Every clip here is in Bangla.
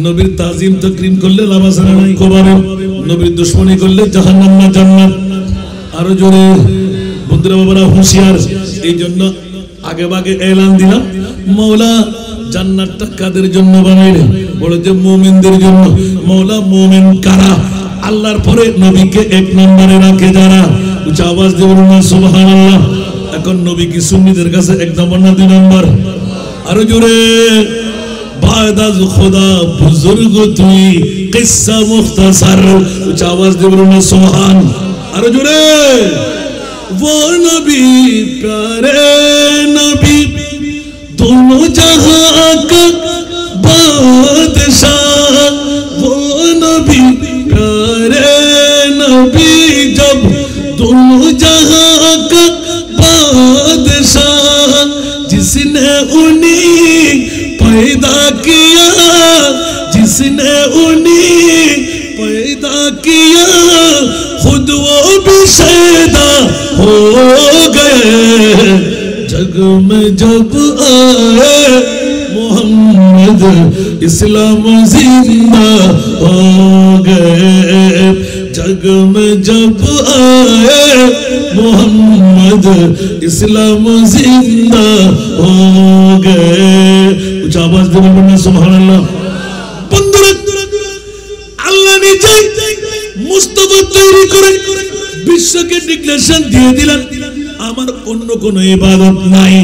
নবীর তাজিম তাকরিম করলে লাভ আছে না নাই? কবরে নবীর দুশমনি করলে জাহান্নাম না জান্নাত? আরো জোরে বন্ধুরা বাবারা হুঁশিয়ার। এই জন্য আগে ভাগে এলান দিলাম, মওলা জান্নাতটা কাদের জন্য বানাইলেন? বলে যে মুমিনদের জন্য। মওলা মুমিন কারা? আল্লাহর পরে নবীকে এক নম্বরে রাখে যারা। উচ্চ আওয়াজ দিয়ে বলুন না সুবহানাল্লাহ। এখন নবী কি সুন্নিদের কাছে এক নম্বর না দুই নম্বর? আরো জোরে বাদাজ খোদা বুজুর্গ তুই কিসসা মুখতাসার। উচ্চ আওয়াজ দিয়ে বলুন না সুবহান। আরো জোরে वो नबी प्यारे नबी दोनों जहां का बादशाह। वो नबी प्यारे नबी जब दोनों जहां का बादशाह। जिसने उन्हें पैदा किया, जिसने उन्हें पैदा किया, खुद वो भी शैदा हो गए। जग में जब आए मोहम्मद इस्लाम जिंदा हो गए। जग में जब आए मोहम्मद इस्लाम जिंदा हो गए। कुछ आवाज दे बोलना सुभान अल्लाह। আল্লাহ নিজে মুস্তাফা তৈরি করে বিশ্বকে ডিক্লারেশন দিয়ে দিলেন, আমার অন্য কোনো ইবাদত নাই।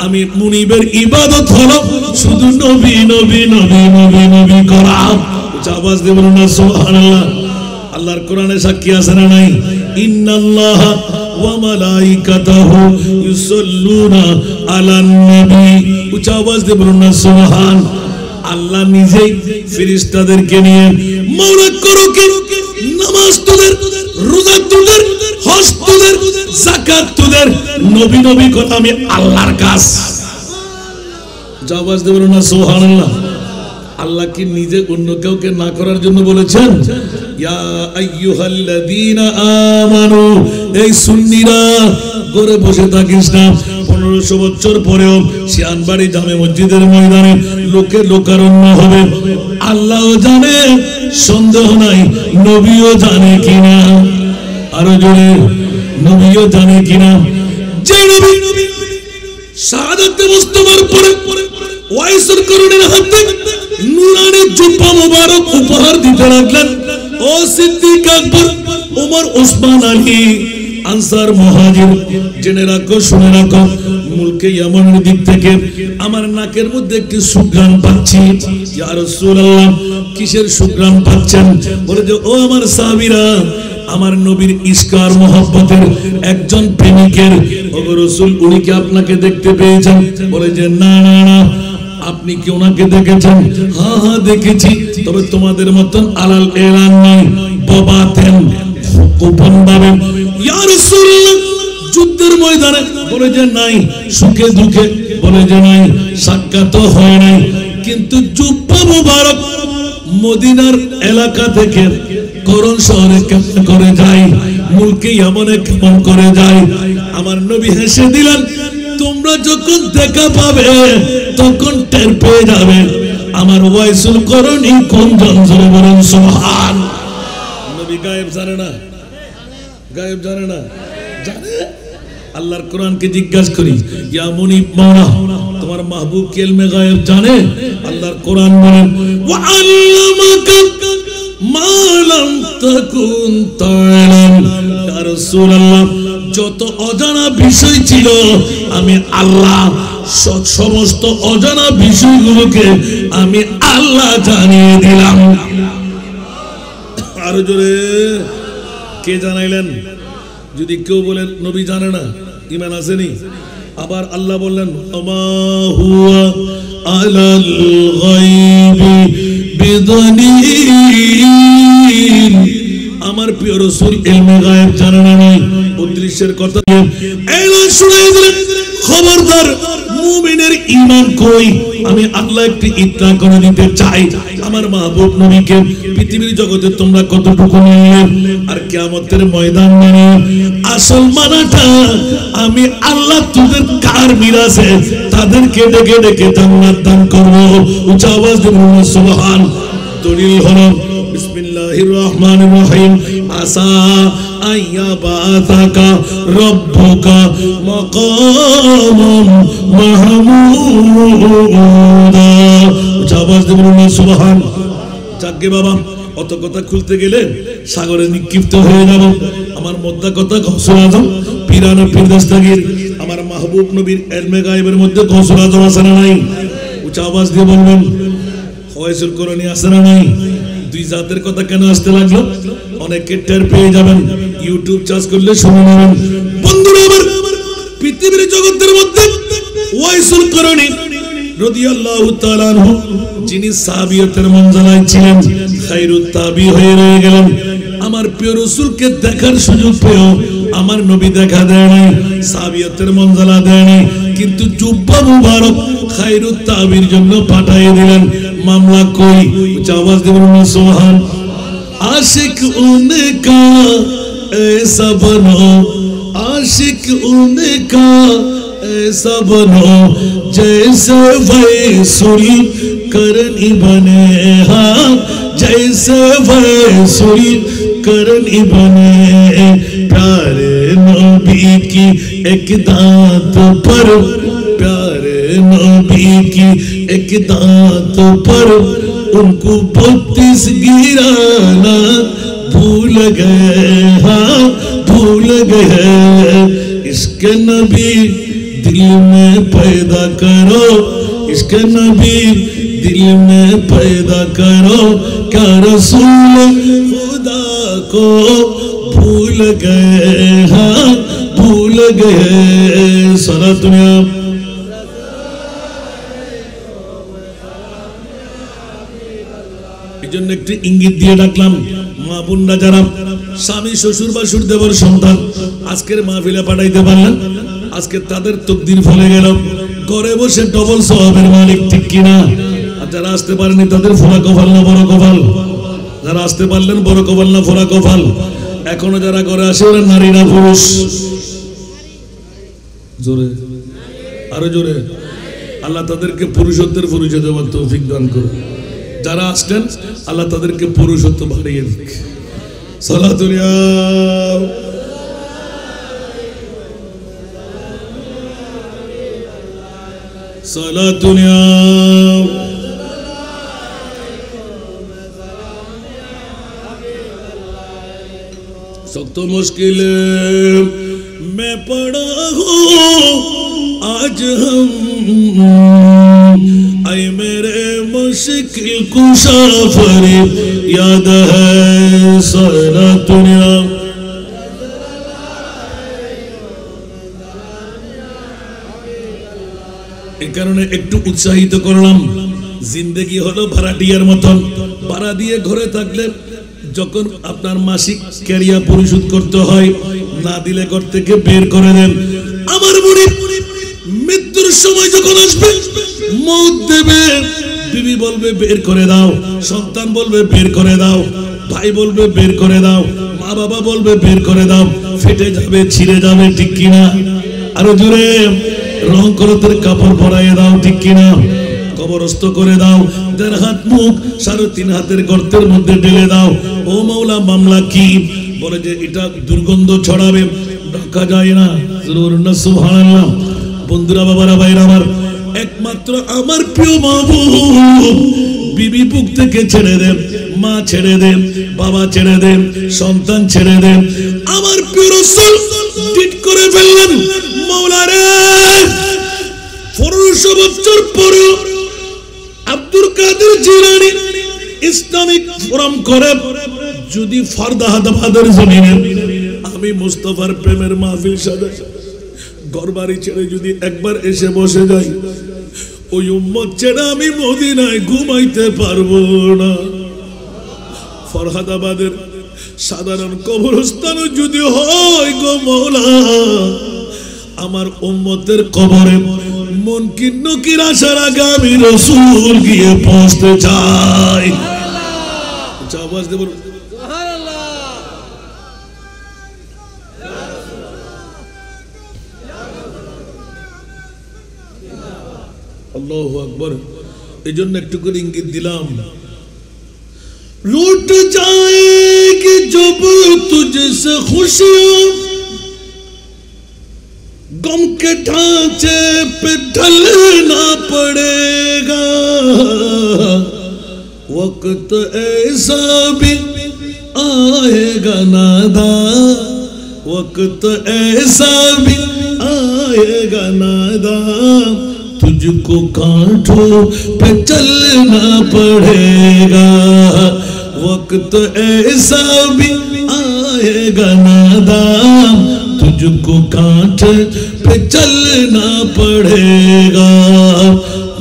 আমি মুনিবের ইবাদত হলো শুধু নবী নবী নবী নবী নবী করা। আওয়াজ দিয়ে বলুন না সুবহানাল্লাহ। আল্লাহর কোরআনে সাক্ষী আছে না নাই? ইন্নাল্লাহ ওয়া মালাইকাতাহু ইউসাল্লুনা আলান নবী। উচ্চ আওয়াজ দিয়ে বলুন না সুবহান। আল্লাহ নিজেই ফেরেশতাদেরকে নিয়ে মাওলা করো কি নামাজ তোদের, রোজা তোদের, হজ তোদের, যাকাত তোদের, নবী নবী কথা আমি আল্লাহর কাজ। আওয়াজ দিয়ে বলুন না সুবহানাল্লাহ। আল্লাহ কি নিজে অন্য কাউকে না করার জন্য বলেছেন? ইয়া আইয়ুহাল্লাযীনা আমানু, এই সুন্নিরা ঘরে বসে থাকিস না। 1500 বছর পরেও শিয়ানবাড়ি জামে মসজিদের ময়দানে লোকে লোকারণ্য হবে। আল্লাহও জানে, সন্দেহ নাই, নবীও জানে কিনা। আরো জোরে নবীও জানে কিনা। যে নবী শাহাদাতে মুস্তাফার পরে ওয়াইসুল করুণের হাতে নুরানি জুব্বা মুবারক উপহার দিতে লাগলেন। ও সিদ্দিক আকবর, ওমর, ওসমান, আলী, আনসার, মুহাজির, জেনে রাখো, শুনে রাখো, মুলকে ইয়ামানের দিক থেকে আমার নাকের মধ্যে একটি সুঘ্রাণ পাচ্ছি। ইয়া রাসূলুল্লাহ, কিসের সুঘ্রাণ পাচ্ছেন? বলে যে ও আমার সাহাবীরা, আমার নবীর ইশকার মোহাব্বতের একজন প্রেমিকের। ও রাসূল, উনি কি আপনাকে দেখতে পেয়েছেন? বলে যে না না না। আপনি কি ওনাকে দেখেছেন? হ্যাঁ হ্যাঁ দেখেছি, তবে তোমাদের মতন আলাল এলান নাই, বাবাতেন গোপন ভাবে। ইয়া রাসূলুল্লাহ, যুদ্ধের ময়দানে? বলে যে নাই। সুখে দুঃখে? বলে যে নাই। সাক্ষাৎ হয় নাই, কিন্তু জুব্বা মুবারক মদিনার এলাকা থেকে করণ শহরে কেমন করে যায়, মুলকে ইয়ামানে কেমন করে যায়। আমার নবী হেসে দিলেন, তোমরা যখন দেখা পাবে তখন টের পেয়ে যাবে আমার ওয়াইসুল করণী কোন জঞ্জরে। বলেন সুবহান। নবী গায়েব জানে না? গায়েব জানে না? জানে। আল্লাহর কোরআনকে জিজ্ঞাসা করি, ইয়া মুনিব মাওলা, তোমার মাহবুব কি ইলমে গায়েব জানে? আল্লাহর কোরআন বলেন, ওয়া আল্লামাকা মা লাম তাকুন তা'লাম। ইয়া রাসূলুল্লাহ, যত অজানা বিষয় ছিল আমি আল্লাহ সমস্ত অজানা বিষয়গুলোকে আমি আল্লাহ জানিয়ে দিলাম। আরো জোরে কে জানাইলেন? যদি কেউ বলে নবী জানে না, ঈমান আসেনি। আবার আল্লাহ বললেন, আমা হুয়া আলাল গায়বি বিদানীন। আমার প্রিয় রাসূল ইলমে গায়েব জানে না নাই, অদৃশ্যের কথা এলা শুনাই দিলেন। খবরদার, মুমিনের ঈমান কই? আমি আল্লাহ একটি ইতলা করে দিতে চাই, আমার মাহবুব নবীকে পৃথিবীর জগতে তোমরা কতটুকু নিলে, আর কিয়ামতের ময়দান মানে আসল মানাটা আমি আল্লাহ তোদের কার মিরাসে তাদেরকে ডেকে ডেকে জান্নাত দান করব। উচ্চ আওয়াজ দিয়ে বলুন সুবহান। দলিল হলো বিসমিল্লাহির রহমানির রহিম আসা আইয়াবাতাকা রব্বুকা মাকামাম মাহমুদা। আওয়াজ দিয়ে বলুন সুবহান। যাকে বাবা অত কথা খুলতে গেলে সাগরে নিক্ষিপ্ত হয়ে যাব। আমার মোদ্দা কথা গৌসুল আজম পীরানা পীর দস্তগীর আমার মাহবুব নবীর ইলমে গায়েবের মধ্যে গৌসুল আজম আছে না নাই? উচ্চ আওয়াজ দিয়ে বলবেন ফয়জুল কোরআনী আছে না নাই? দুই জাতের কথা কেন আসতে লাগলো অনেকে টের পেয়ে যাবেন, ইউটিউব চার্জ করলে শুনে নেবেন। বন্ধুরা আমার পৃথিবীর জগতের মধ্যে ওয়াইসুল কোরআনী রাদিয়াল্লাহু তাআলা আনহু যিনি সাহাবিয়তের মঞ্জলায় ছিলেন, খায়রুত তাবি হয়ে রয়ে গেলেন। আমার প্রিয় রাসূলকে দেখার সুযোগ পেয়েও আমার নবী দেখা দেয় নাই, সাহাবিয়তের মঞ্জলা দেয় নাই, কিন্তু জুব্বা মুবারক খায়রুত তাবির জন্য পাঠিয়ে দিলেন। মামলা কই? আওয়াজ দিয়ে বলুন সুবহান। आशिक उनका ऐसा बनो, आशिक उनका ऐसा बनो जैसे वैसुल करनी बने, हाँ जैसे वैसुल करनी बने। प्यारे नबी की एक दांत पर, प्यारे नबी की एक दांत पर उनको 32 गिराना भूल गए, हाँ भूल गए। इश्क नबी दिल में पैदा करो, इश्क नबी दिल में पैदा करो, क्या रसूल खुदा को भूल गए, हाँ भूल गए। सारा दुनिया জন্য একটি ইঙ্গিত দিয়ে ডাকলাম। মা বোনরা যারা স্বামী শ্বশুর বাসুর দেবর সন্তান আজকের মাহফিলে পাঠাইতে পারলেন, আজকে তাদের তকদির ফলে গেল, ঘরে বসে ডবল সওয়াবের মালিক, ঠিক কিনা? আর যারা আসতে পারেনি তাদের ফোড়া কপাল না বড় কপাল? যারা আসতে পারলেন বড় কপাল না ফোড়া কপাল? এখনো যারা ঘরে আসে ওরা নারী না পুরুষ? জোরে, আরো জোরে। আল্লাহ তাদেরকে পুরুষত্বের পরিচয় দেওয়ার তৌফিক দান করুন। যারা আসছেন আল্লাহ তাদেরকে পুরুষত্ব বাড়িয়ে দিক। সালাতুল ইয়া সালাতুল ইয়া सख्त मुश्किल में पड़ा हूँ आज हम, आए मेरे मुश्किल कुशा फरीब याद है सारा दुनिया। এই কারণে একটু উৎসাহিত করলাম। জিন্দেগি হলো ভাড়াটিয়ার মতন, ভাড়া দিয়ে ঘরে থাকলে যখন আপনার মাসিক ক্যারিয়া পরিশোধ করতে হয়, না দিলে ঘর থেকে বের করে দেন। আমার বুড়ি মৃত্যুর সময় যখন আসবে, মৌত দেবে, বিবি বলবে বের করে দাও, সন্তান বলবে বের করে দাও, ভাই বলবে বের করে দাও, মা বাবা বলবে বের করে দাও, ফেটে যাবে, ছিঁড়ে যাবে, ঠিক কিনা? আরো জোরে। রং করতের কাপড় পরাইয়ে দাও, ঠিক কিনা? কবরস্থ করে দাও, 1.5 হাত মুখ 3.5 হাতের গর্তের মধ্যে ঢেলে দাও। ও মাওলা, মামলা কি? বলে যে এটা দুর্গন্ধ ছড়াবে, ঢাকা যায় না। সুবহানাল্লাহ। বন্ধুরা, বাবারা, ভাইরা আমার, একমাত্র আমার প্রিয় মাহবুব বিবি বুক থেকে ছেড়ে দেন, মা ছেড়ে দেন, বাবা ছেড়ে দেন, সন্তান ছেড়ে দেন। আমার প্রিয় রাসূল ঠিক করে ফেললেন, মাওলা রে 1500 বছর পরে আব্দুল কাদের জিলানী ইসলামিক ফোরাম করে যদি ফরদাহাদের জমিনে আমি মুস্তাফার প্রেমের মাহফিল সাজাই, ঘরবাড়ি ছেড়ে যদি একবার এসে বসে যাই, ওই উম্মত ছেড়ে আমি মদিনায় ঘুমাইতে পারবো না। ফরহাদাবাদের সাধারণ কবরস্থানও যদি হয় গো মওলা, আমার উম্মতের কবরে মুনকির নকির আসার আগে আমি রাসূল গিয়ে পৌঁছতে চাই। আওয়াজ দেব সুবহানাল্লাহ। আল্লাহু আকবার। এই জন্য একটু করে ইঙ্গিত দিলাম, लूट जाएगी जब तुझसे खुशियां, गम के ढांचे पे ढलना पड़ेगा। वक्त ऐसा भी आएगा नादा, वक्त ऐसा भी आएगा नादा, तुझको कांटों पे चलना पड़ेगा। वक्त ऐसा भी आएगा नादा, तुझको कांटे पे चलना पड़ेगा।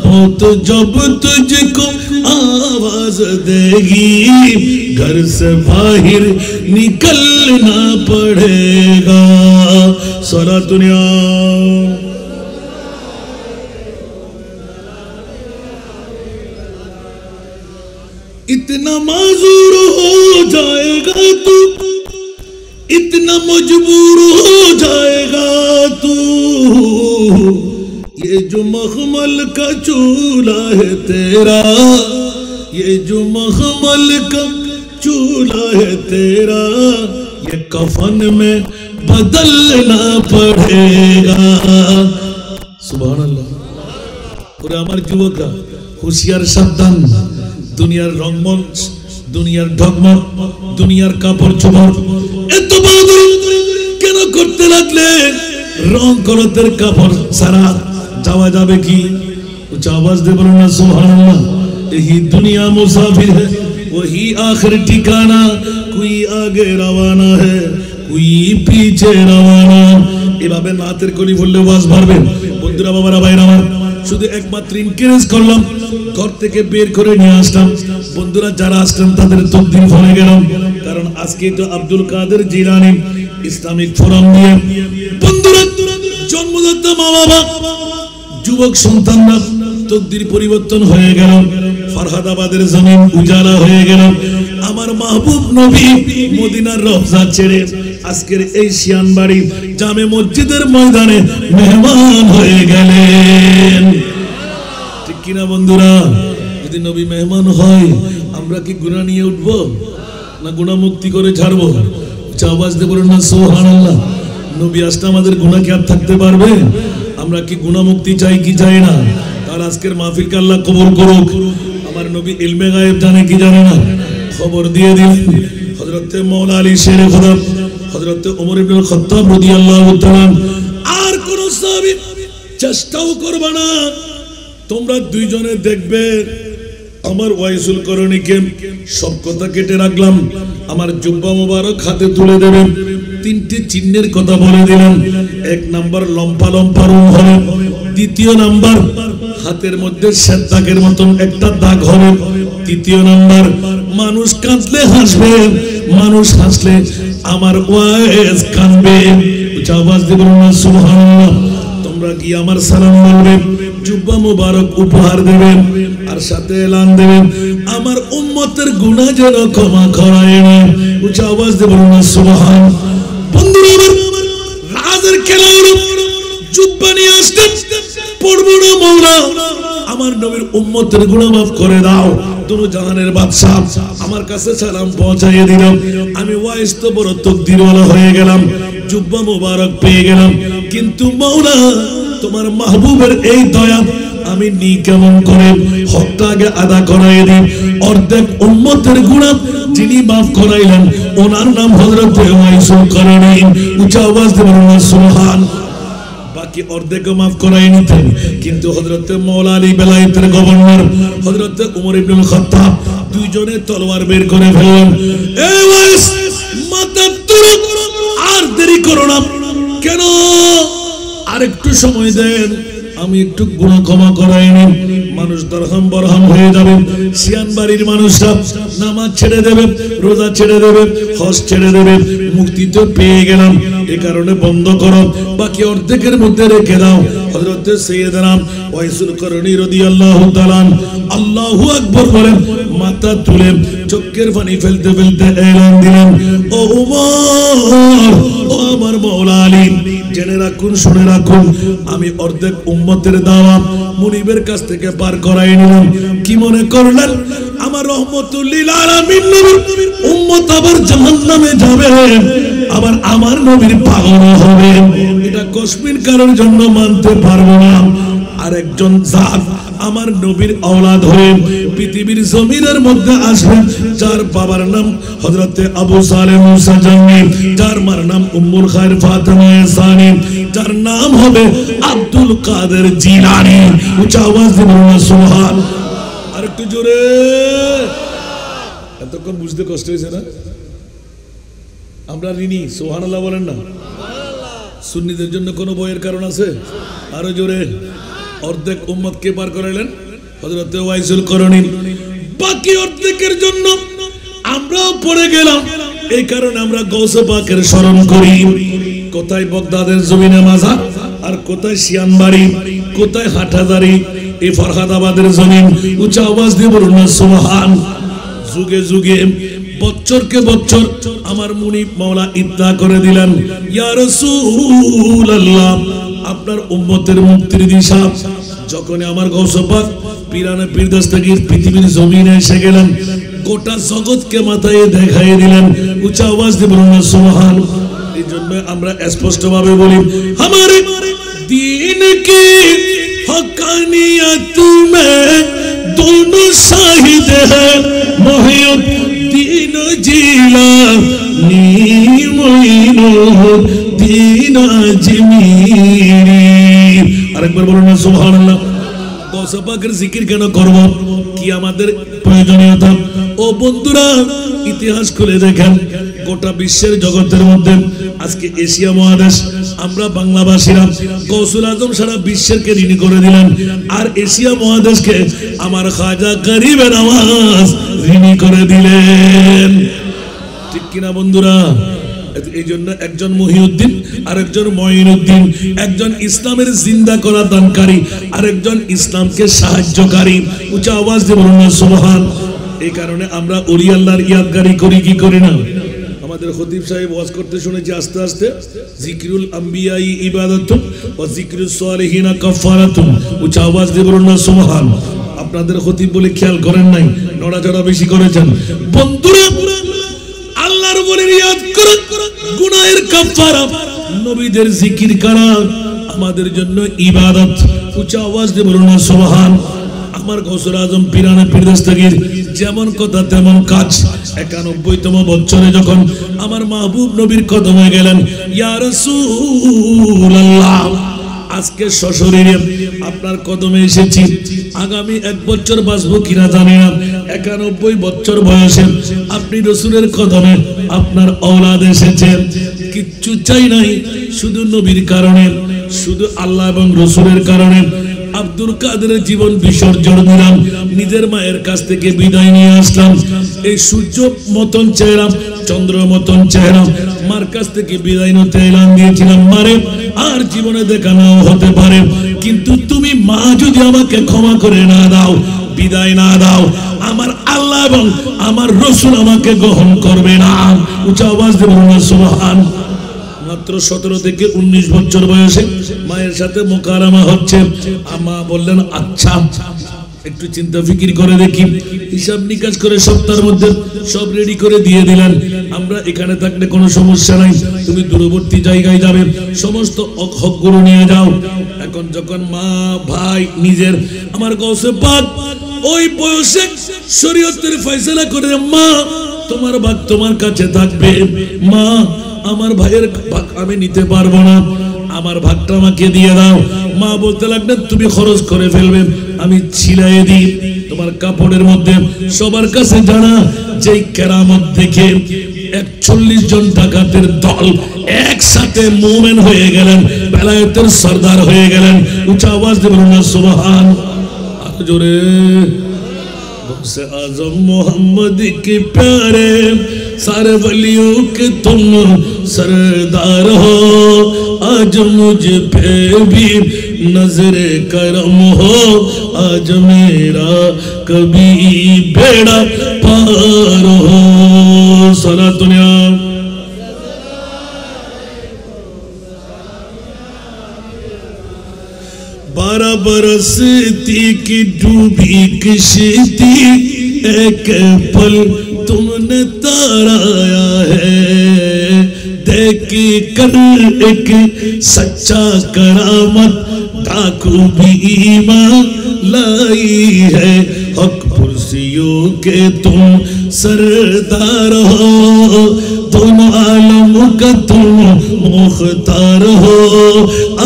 मौत जब तुझको आवाज देगी, घर से बाहर निकलना पड़ेगा। सारा दुनिया इतना माजूर हो जाएगा तू, इतना मजबूर हो जाएगा तू। ये जो मखमल का चूल्हा है तेरा, ये जो मखमल का चूल्हा है तेरा, ये कफन में बदलना पड़ेगा। सुभान अल्लाह। और हमारे युवकरा होशियार सावधान, दुनियार रंगमंच, दुनियार ढकमक, दुनियार কাপড় চোপড় এত বাহাদুরি কেন করতে লাগলে? রং কলতের কাপড় সারা যাওয়া যাবে কি? উচ্চ আওয়াজ দিয়ে বলুন না সুবহানাল্লাহ। यही दुनिया मुसाफिर है, वही आखिर ठिकाना। कोई आगे रवाना है, कोई पीछे रवाना। এভাবে নাতের কলি বললে ওয়াজ পারবে। বন্ধুরা, বাবারা, ভাইরা আমার, শুধু একমাত্র ইনকারেজ করলাম, ঘর থেকে বের করে নিয়ে আসলাম। বন্ধুরা যারা আসলেন তাদের তকদির হয়ে গেলাম, কারণ আজকে তো আব্দুল কাদের জিলানী ইসলামিক ফোরাম দিয়ে বন্ধুরা জন্মদাতা মা বাবা যুবক সন্তানরা তকদির পরিবর্তন হয়ে গেল। ফরহাদাবাদের জমিন উজালা হয়ে গেল। আমার মাহবুব নবী মদিনার রওজা ছেড়ে আজকের এই শিয়ানবাড়ি জামে মসজিদের ময়দানে মেহমান হয়ে গেলেন। ঠিক কিনা বন্ধুরা? যদি নবী মেহমান হয়, আমরা কি গুনাহ নিয়ে উঠবো না গুনাহ মুক্তি করে ছাড়বো? আওয়াজ দিয়ে বলুন না সুবহানাল্লাহ। নবী আসলে আমাদের গুনাহ কি আর থাকতে পারবে? আমরা কি গুনাহ মুক্তি চাই কি চাই না? আর আজকের মাহফিলকে আল্লাহ কবুল করুক। আমার নবী ইলমে গায়েব জানে কি জানে না? খবর দিয়ে দিলেন। হযরত মাওলা আলী শেরে খোদা, হযরত ওমর ইবনে খাত্তাব রাদিয়াল্লাহু তাআলা আর কোন সাহাবী চেষ্টাও করবে না। তোমরা দুইজনে দেখবে আমার ওয়াইসুল করণীকে সব কথা কেটে রাখলাম। আমার জুব্বা মোবারক হাতে তুলে দেবেন। তিনটি চিহ্নের কথা বলে দিলাম। এক নাম্বার লম্পা লম্পা রং হবে, দ্বিতীয় নাম্বার হাতের মধ্যে শ্বেতাকের মতন একটা দাগ হবে, তৃতীয় নাম্বার মানুষ কাঁদলে হাসবে, মানুষ হাসলে আমার ওয়াইস কাঁদবে। আওয়াজ দিয়ে বলুন না সুবহানাল্লাহ। তোমরা কি আমার সালাম বলবেন, জুব্বা মোবারক উপহার দেবেন, আর সাথে এলান দেবেন আমার উম্মতের গুনাহ যেন ক্ষমা করায় না। উচ্চ আওয়াজ দিয়ে বলুন না সুবহান। বন্ধুরা আমার রাজের খেলা হলো, জুব্বা নিয়ে আসতেন, পড়বো না মাওলা আমার নবীর উম্মতের গুনাহ মাফ করে দাও। দুনো জাহানের বাদশা আমার কাছে সালাম পৌঁছাইয়ে দিলাম। আমি ওয়াইস তো বড় তকদিরওয়ালা হয়ে গেলাম, জুব্বা মোবারক পেয়ে গেলাম, কিন্তু মাওলা তোমার মাহবুবের এই দয়া আমি নি কেমন করে? হকটা আগে আদা করাই দিন। অর্ধেক উম্মতের গুনাহ যিনি মাফ করাইলেন ওনার নাম হযরত ওয়াইসুল করণী। উচ্চ আওয়াজ দিয়ে বলুন সুবহান। বাকি অর্ধেক মাফ করাই নিতেন, কিন্তু হযরত মাওলা আলী বেলায়েতের গভর্নর হযরত ওমর ইবনে খাত্তাব দুইজনে তলোয়ার বের করে ফেললেন। এই ওয়াইস মাথা তুলো, আর দেরি করো না। কেন? আর একটু সময় দেন, আমি একটু গুনাহ ক্ষমা করাইনি। মানুষ দরহাম বরহাম হয়ে যাবে। সিয়ান বাড়ির মানুষরা নামাজ ছেড়ে দেবে, রোজা ছেড়ে দেবে, হজ ছেড়ে দেবে। মুক্তি তো পেয়ে গেলাম, এ কারণে বন্ধ করো, বাকি অর্ধেকের মধ্যে রেখে দাও। হযরত সাইয়েদনা ওয়াইসুল করনী রাদিয়াল্লাহু তাআলা আল্লাহু আকবার বলেন, মাথা তুলে চোখের পানি ফেলতে ফেলতে এলান দিলেন, ও উমর, ও আমার মাওলা আলী, জেনে রাখুন, শুনে রাখুন, আমি অর্ধেক উম্মতের দাওয়াত মুনিবের কাছ থেকে পার করাই নিলাম। কি মনে করলেন আমার রহমতুল লিল আলামিন নবীর উম্মত আবার জাহান্নামে যাবে, আবার আমার নবীর পাগল হবে? এটা কসমিন কারোর জন্য মানতে পারবো না। আরেকজন জাত আমার নবীর আওলাদ হয়ে পৃথিবীর জমিনের মধ্যে আসবেন, যার বাবার নাম হযরতে আবু সালেহ মুসা জাঙ্গি, যার মার নাম উম্মুল খায়র ফাতেমা সানি, যার নাম হবে আব্দুল কাদের জিলানী। উচ্চ আওয়াজ দিয়ে বলুন সুবহান। আর একটু জোরে। এতক্ষণ বুঝতে কষ্ট হয়েছে না? আমরা ঋণী, সুবহানাল্লাহ বলেন না? সুন্নিদের জন্য কোনো বইয়ের কারণ আছে? আরো জোরে। অর্ধেক উম্মতকে পার করাইলেন হযরত ওয়াইসুল করনী, বাকি অর্ধেকের জন্য আমরাও পড়ে গেলাম। এই কারণে আমরা গৌসে পাকের স্মরণ করি। কোথায় বগদাদের জমিনে মাজার, আর কোথায় শিয়ানবাড়ি, কোথায় হাটহাজারি, এই ফরহাদাবাদের জমিন। উচ্চ আওয়াজ দিয়ে বলুন না সুবহান। যুগে যুগে বছরকে বছর আমার মুনিব মাওলা ইত্তা করে দিলেন, ইয়া রাসূলুল্লাহ, আপনার উম্মতের মুক্তির দিশা। যখন আমার গৌসে পাক পীরানে পীর দস্তগীর পৃথিবীর জমিনে এসে গেলেন, গোটা জগৎকে মাথায় দেখাই দিলেন। উচ্চ আওয়াজ দিয়ে বলুন না সুবহান। এই জন্য আমরা স্পষ্ট ভাবে বলি, আমার দ্বীন কি হকানিয়ত মে দোনো শাহিদ হ্যায়, মুহিউদ্দিন জিলানী মুঈনুদ্দিন আজমিরি। আরেকবার বলুন না সুবহানাল্লাহ। গৌসে পাকের জিকির কেন করব? কি আমাদের প্রয়োজনীয়তা? ও বন্ধুরা, ইতিহাস খুলে দেখেন, গোটা বিশ্বের জগতের মধ্যে আজকে এশিয়া মহাদেশ আমরা বাংলাভাষীরা গৌসুল আজম সারা বিশ্বেরকে ঋণী করে দিলেন, আর এশিয়া মহাদেশকে আমার খাজা গরিবে নওয়াজ ঋণী করে দিলেন। ঠিক কিনা বন্ধুরা? এই জন্য একজন মহিউদ্দিন, আরেকজন মঈনুদ্দিন, একজন ইসলামের জিন্দা করা দানকারী, আরেকজন ইসলামকে সাহায্যকারী। উচ্চ আওয়াজ দিয়ে বলুন না সুবহান। এই কারণে আমরা ওলি আল্লাহর ইয়াদগারি করি কি করি না? আমাদের খতিব সাহেব ওয়াজ করতে শুনেছি আস্তে আস্তে, জিকরুল আম্বিয়াই ইবাদাতুন ওয়া জিকরুস সালিহিনা কাফারাতুন। উচ্চ আওয়াজ দিয়ে বলুন না সুবহান। আপনাদের খতিব বলে খেয়াল করেন নাই, নড়াচড়া বেশি করেছেন। বন্ধুরা, আল্লাহর ওলির ইয়াদ করে গুনাহের কাফারা, নবীদের জিকির করা আমাদের জন্য ইবাদত। উচ্চ আওয়াজ দিয়ে বলুন না সুবহান। আমার গৌসুল আজম পীরানে পীর দস্তগীর যেমন কথা তেমন কাজ। ৯১তম বছরে যখন আমার মাহবুব নবীর কদমে গেলেন, ইয়া রাসূলুল্লাহ, আজকে সশরীরে আপনার কদমে এসেছি, আগামী ১ বছর বাঁচবো কিনা জানি না। ৯১ বছর বয়সে আপনি রাসূলের কদমে আপনার ঔলাদ এসেছে। কিচ্ছু চাই নাই, শুধু নবীর কারণে, শুধু আল্লাহ এবং রাসূলের কারণে আব্দুল কাদেরের জীবন বিসর্জন দিলাম, নিজের মায়ের কাছ থেকে বিদায় নিয়ে আসলাম। এই সূর্য মতন চেহারা, চন্দ্র মতন চেহারা, মার কাছ থেকে বিদায় নিতে এলান দিয়েছিলাম, মারে আর জীবনে দেখা নাও হতে পারে, কিন্তু তুমি মা যদি আমাকে ক্ষমা করে না দাও, বিদায় না দাও, আমার আল্লাহ এবং আমার রাসূল আমাকে গ্রহণ করবে না। উচ্চ আওয়াজ দিয়ে বলুন না সুবহান। মাত্র ১৭ থেকে ১৯ বছর বয়সে মায়ের সাথে মোকারামা হচ্ছে। মা বললেন, আচ্ছা একটু চিন্তা ফিকির করে দেখি, হিসাব নিকাশ করে সপ্তাহের মধ্যে সব রেডি করে দিয়ে দিলেন। আমরা এখানে থাকলে কোনো সমস্যা নাই, তুমি দূরবর্তী জায়গায় যাবে, সমস্ত হকগুলো নিয়ে যাও। এখন যখন মা ভাই নিজের আমার গৌসে পাক ওই বয়সে শরীয়তের ফয়সালা করে, মা তোমার ভাগ তোমার কাছে থাকবে, মা আমার ভাইয়ের ভাগ আমি নিতে পারবো না, আমার ভাগটা আমাকে দিয়ে দাও। মা বলতে লাগলেন, তুমি খরচ করে ফেলবে, আমি ছিলাই দিই তোমার কাপড়ের মধ্যে। সবার কাছে জানা যেই কেরামত দেখে ৪১ জন ডাকাতের দল একসাথে মুমিন হয়ে গেলেন, বেলায়েতের সরদার হয়ে গেলেন। উচ্চ আওয়াজ দিয়ে বলুন না সুবহান। আর জোরে। गौसे आजम मोहम्मद के प्यारे, सारे वलियों के तुम सरदार हो, आज मुझ पे भी नजरे करम हो आज मेरा कभी बेड़ा पार हो सारा दुनिया 12 बरस थी कि डूबी किश्ती एक पल तुमने ताराया है देख कर एक सच्चा करामत डाकू भी ईमान लाई है हक पुरसियों के तुम सरदार हो दोनों आलम का तुम मुख्तार हो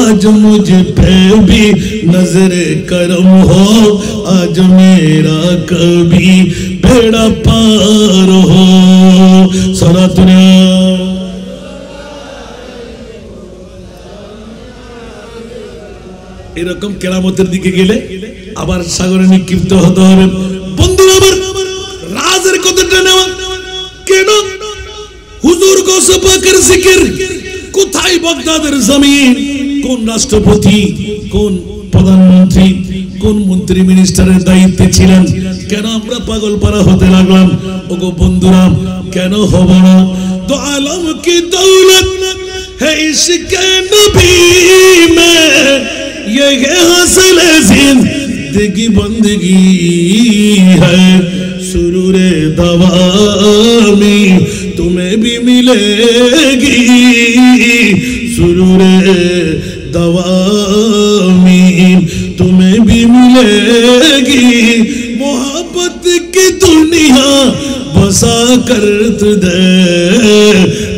आज मुझ पे भी नजरे करम हो आज मेरा कभी बेड़ा पार हो सारा दुनिया এরকম কেরামতের দিকে গেলে আবার সাগরে নিক্ষিপ্ত হতে হবে বন্ধুরা আমার রাজের কথাটা নেওয়া কেন হুজুর গৌসে পাকের জিকির কোথায় বাগদাদের জমিন কোন রাষ্ট্রপতি কোন প্রধানমন্ত্রী কোন মন্ত্রী মিনিস্টারের দায়িত্বে ছিলেন কেন আমরা পাগলপাড়া হতে লাগলাম ওগো বন্ধুরা কেন হব না তো আলম কি দৌলত है इश्क नबी में ये हासिल जिंदगी बंदगी है सुरूरे दवामी तुम्हें भी मिलेगी सुरूरे दवामी तुम्हें भी मिलेगी मोहब्बत की दुनिया बसा कर दे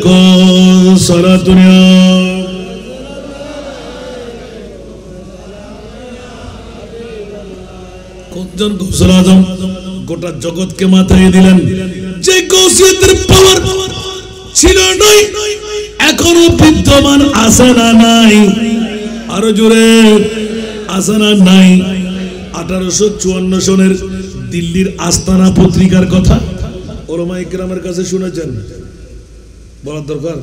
को सारा दुनिया কোনজন গৌসুল আজম গোটা জগৎকে মাথায় দিলেন যে গৌসিয়তের পাওয়ার ছিল নাই এখনো বিদ্যমান আছে না নাই আরো জোরে আছে না নাই 1854 সনের দিল্লির আস্তানা পত্রিকার কথা ওলামা ইকরামের কাছে শুনেছেন বলার দরকার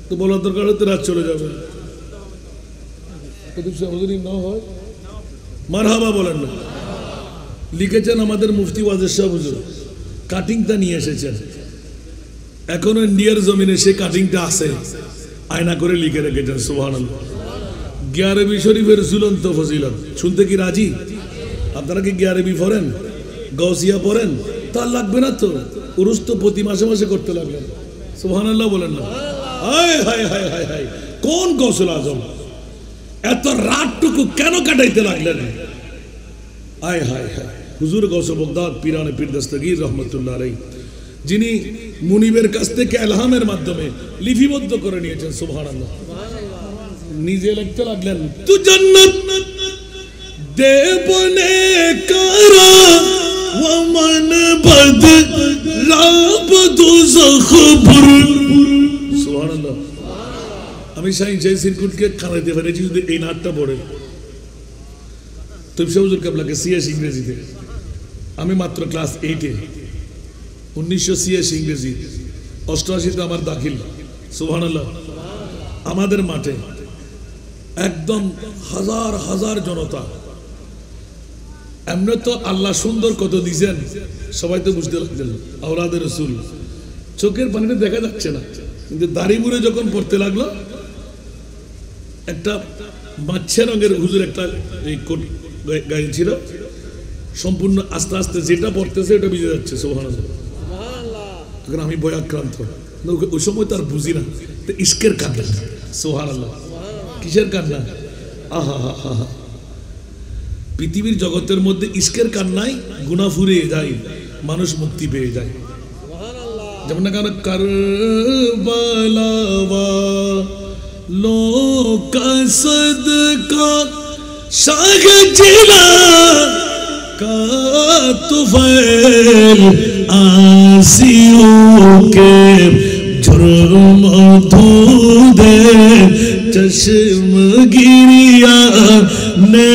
তো বলার দরকার হতে রাত চলে যাবে না হয় মারহাবা বলেন না লিখেছেন আমাদের মুফতি ওয়াজেদ শাহ হুজুর কাটিংটা নিয়ে এসেছেন এখনো ইন্ডিয়ার জমিনে সেই কাটিংটা আছে আয়না করে লিখে রেখেছেন সুবহানাল্লাহ 11 শরীফের ঝুলন্ত ফজিলত শুনতে কি রাজি আপনারা কি 11 পড়েন গাউসিয়া পড়েন তার লাগবে না তো উরুস তো প্রতি মাসে মাসে করতে লাগলেন সুবহানাল্লাহ বলেন না হায় হায় হায় হায় হায় কোন গৌসুল আজম এত রাতটুকু কেন কাটাইতে লাগলেন আয় হায় হায় হুজুর গৌসে বগদাদ পীরানে পীর দস্তগীর রহমাতুল্লাহ আলাইহি যিনি মুনিবের কাছ থেকে ইলহামের মাধ্যমে লিপিবদ্ধ করে নিয়েছেন সুবহানাল্লাহ নিজে লিখতে লাগলেন তু জান্নাত দেবনে কারা ওয়া মান বদ রাব দুজখ বুর সুবহানাল্লাহ আমি শাহিন শাহ সিরকুটকে খানাইতে পারেছি যদি এই নাটটা পড়ে তৈব হুজুর কেবলাকে সিএস ইংরেজিতে আমি মাত্র ক্লাস 8-এ 1986 ইংরেজি 88-তে আমার দাখিল সুবহানাল্লাহ আমাদের মাঠে একদম হাজার হাজার জনতা এমনি তো আল্লাহ সুন্দর কত দিয়েছেন সবাই তো বুঝতে লাগলেন আওলাদের রাসূল চোখের পানিতে দেখা যাচ্ছে না কিন্তু দাড়ি মুড়ে যখন পড়তে লাগলো একটা মাছে রঙের হুজুর একটা এই কোট গায়ে ছিল সম্পূর্ণ আস্তে আস্তে যেটা পড়তেছে এটা ভিজে যাচ্ছে সুবহানাল্লাহ তখন আমি ভয়াক্রান্ত ওই সময় তার বুঝি না তো ইশকের কান্না সুবহানাল্লাহ কিসের কান্না আহা হা হা পৃথিবীর জগতের মধ্যে ইশকের কান্নায় গুনাহ ফুরিয়ে যায় মানুষ মুক্তি পেয়ে যায় যেমন না কেন কারবালা लो का सदका शाह जिला का तुफैल आसियों के जुर्म धूदे चश्म गिरिया ने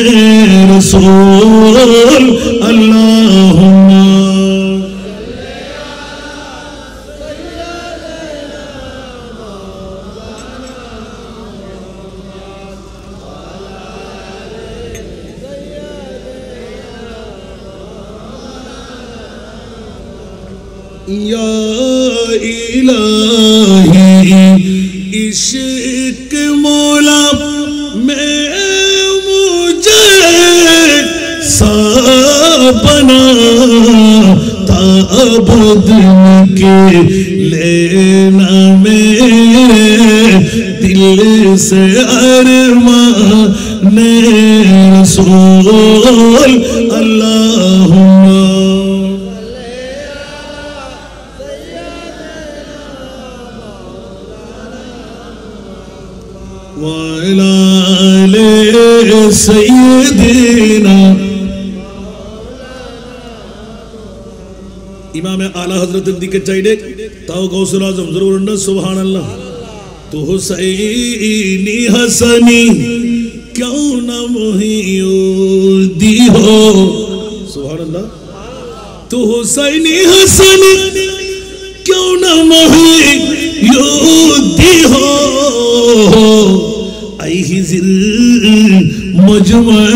रसूल अल्लाहुम्मा या इलाही इश्क मौला में मुझे सा बना ताबुद के लेना मेरे दिल से अरमान रसूल अल्लाहुम्मा वाला ले सय्यदना इमाम आला हजरतेर दिके चाइले ताओ गौसुल आजम जरूर बोलुन ना सुबहानाल्लाह तो हुसैनी हसनी क्यों न मुहिउद्दी हो सुबहानअल्लाह तो हुसैनी हसनी क्यों न मुहिउद्दी हो आई हिजर मुझमे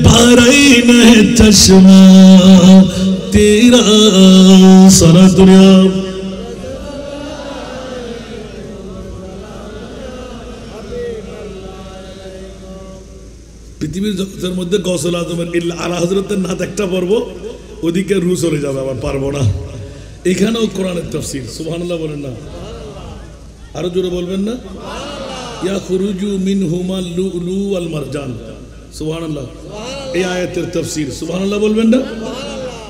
भरैन चश्मा तेरा सारा दुनिया পৃথিবীর জগতের মধ্যে গৌসুল আজমের আলা হযরতের নাত একটা পর্ব ওদিকে রু চলে যাবে আবার পারবো না এখানেও কোরআনের তাফসীর সুবহানাল্লাহ বলেন না আরো জোরে বলবেন না ইয়া খুরুজু মিনহুমা লুলু ওয়াল মারজান সুবহানাল্লাহ এই আয়াতের তাফসীর সুবহানাল্লাহ বলবেন না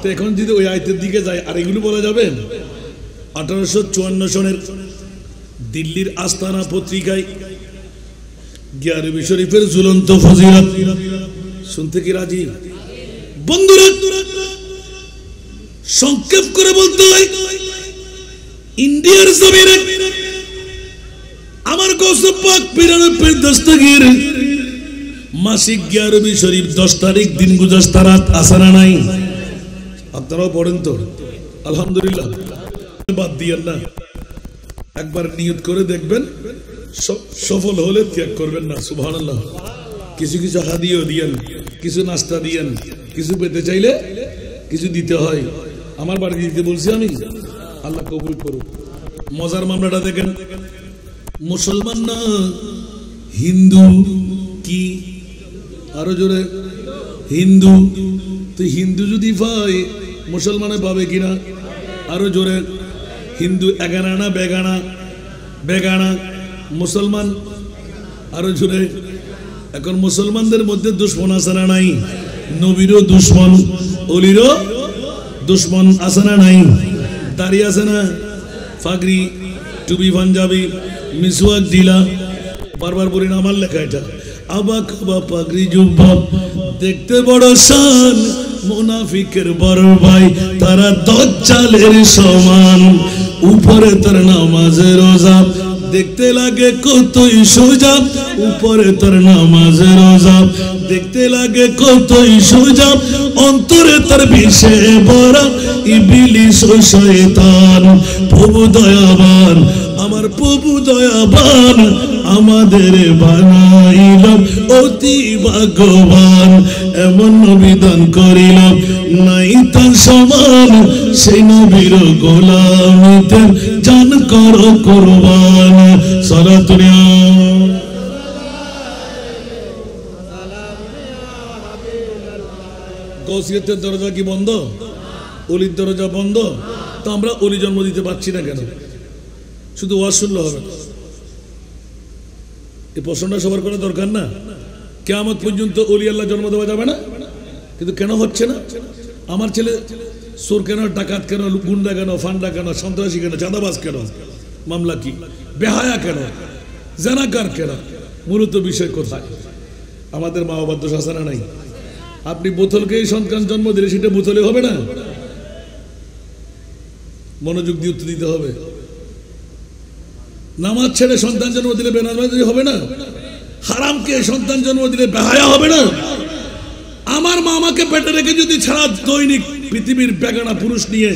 তো এখন যদি ওই আয়াতের দিকে যায় আর এগুলো বলা যাবে 1854 সনের দিল্লির আস্তানা পত্রিকায় গ্যারবি শরীফের ঝুলন্ত ফজিলত শুনতে কি রাজি বন্ধুরা সংক্ষেপ করে বলতে হয় ইন্ডিয়ার জমিনে আমার গৌসে পাক পীরানের দস্তগীর মাসিক গ্যারবি শরীফ 10 তারিখ দিন গুজস্তা রাত আসানা নাই আপনারাও পড়েন তো আলহামদুলিল্লাহ বাদ দিয়েন না একবার নিয়ত করে দেখবেন সফল হলে ত্যাগ করবেন না সুবহানাল্লাহ কিছু কিছু হাদিয়া দিয়েন কিছু নাস্তা দিয়েন কিছু পেতে চাইলে কিছু দিতে হয় আমার বাড়ি দিতে বলছি আমি আল্লাহ কবুল করুক মজার মামলাটা দেখেন মুসলমান না হিন্দু কি আরো জোরে হিন্দু তো হিন্দু যদি পায় মুসলমানে পাবে কিনা আরো জোরে হিন্দু এগানা না বেগানা বেগানা মুসলমান আরো জোরে এখন মুসলমানদের মধ্যে দুশমন আছে না নাই নবীরও দুশমন ওলিরও দুশমন আছে না নাই দাড়ি আছে না ফাগরি টুপি পাঞ্জাবি মিসওয়াক দিলা বারবার বলি না আমার লেখা এটা আবা কাবা পাগড়ি জুব্বা দেখতে বড় শান মুনাফিকের বড় ভাই তারা দজ্জালের সমান উপরে তার নামাজে রোজা দেখতে লাগে কতই সোজা উপরে তার নামাজে রোজা দেখতে লাগে কতই সোজা অন্তরে তার বিষে ভরা ইবলিস ও শয়তান প্রভু দয়াবান আমার প্রভু দয়াবান আমাদের বানাইল অতি ভাগ্যবান এমন নবী দান করিল নাই তার সমান সেই নবীর গোলামিতে জান করো কুরবান সালাতুনিয়া গৌসিয়তের দরজা কি বন্ধ অলির দরজা বন্ধ তো আমরা অলি জন্ম দিতে পারছি না কেন শুধু ওয়াজ শুনলে হবে এই প্রশ্নটা সবার করা দরকার না কিয়ামত পর্যন্ত অলি আল্লাহ জন্ম দেওয়া যাবে না কিন্তু কেন হচ্ছে না আমার ছেলে চোর কেন ডাকাত কেন গুন্ডা কেন ফান্ডা কেন সন্ত্রাসী কেন চাঁদাবাজ কেন মামলা কি বেহায়া কেন জানাকার কেন মূলত বিষয় কোথায় আমাদের মা বাবার দোষ আছে না নাই আপনি বোতলকে সন্তান জন্ম দিলে সেটা বোতলে হবে না মনোযোগ দিয়ে উত্তর দিতে হবে নামাজ ছেড়ে সন্তান জন্ম দিলে বেনামাজি হবে না হারামকে সন্তান জন্ম দিলে বেহায়া হবে না আমার মা আমাকে পেটে রেখে যদি ছাড়া দৈনিক পৃথিবীর বেগানা পুরুষ নিয়ে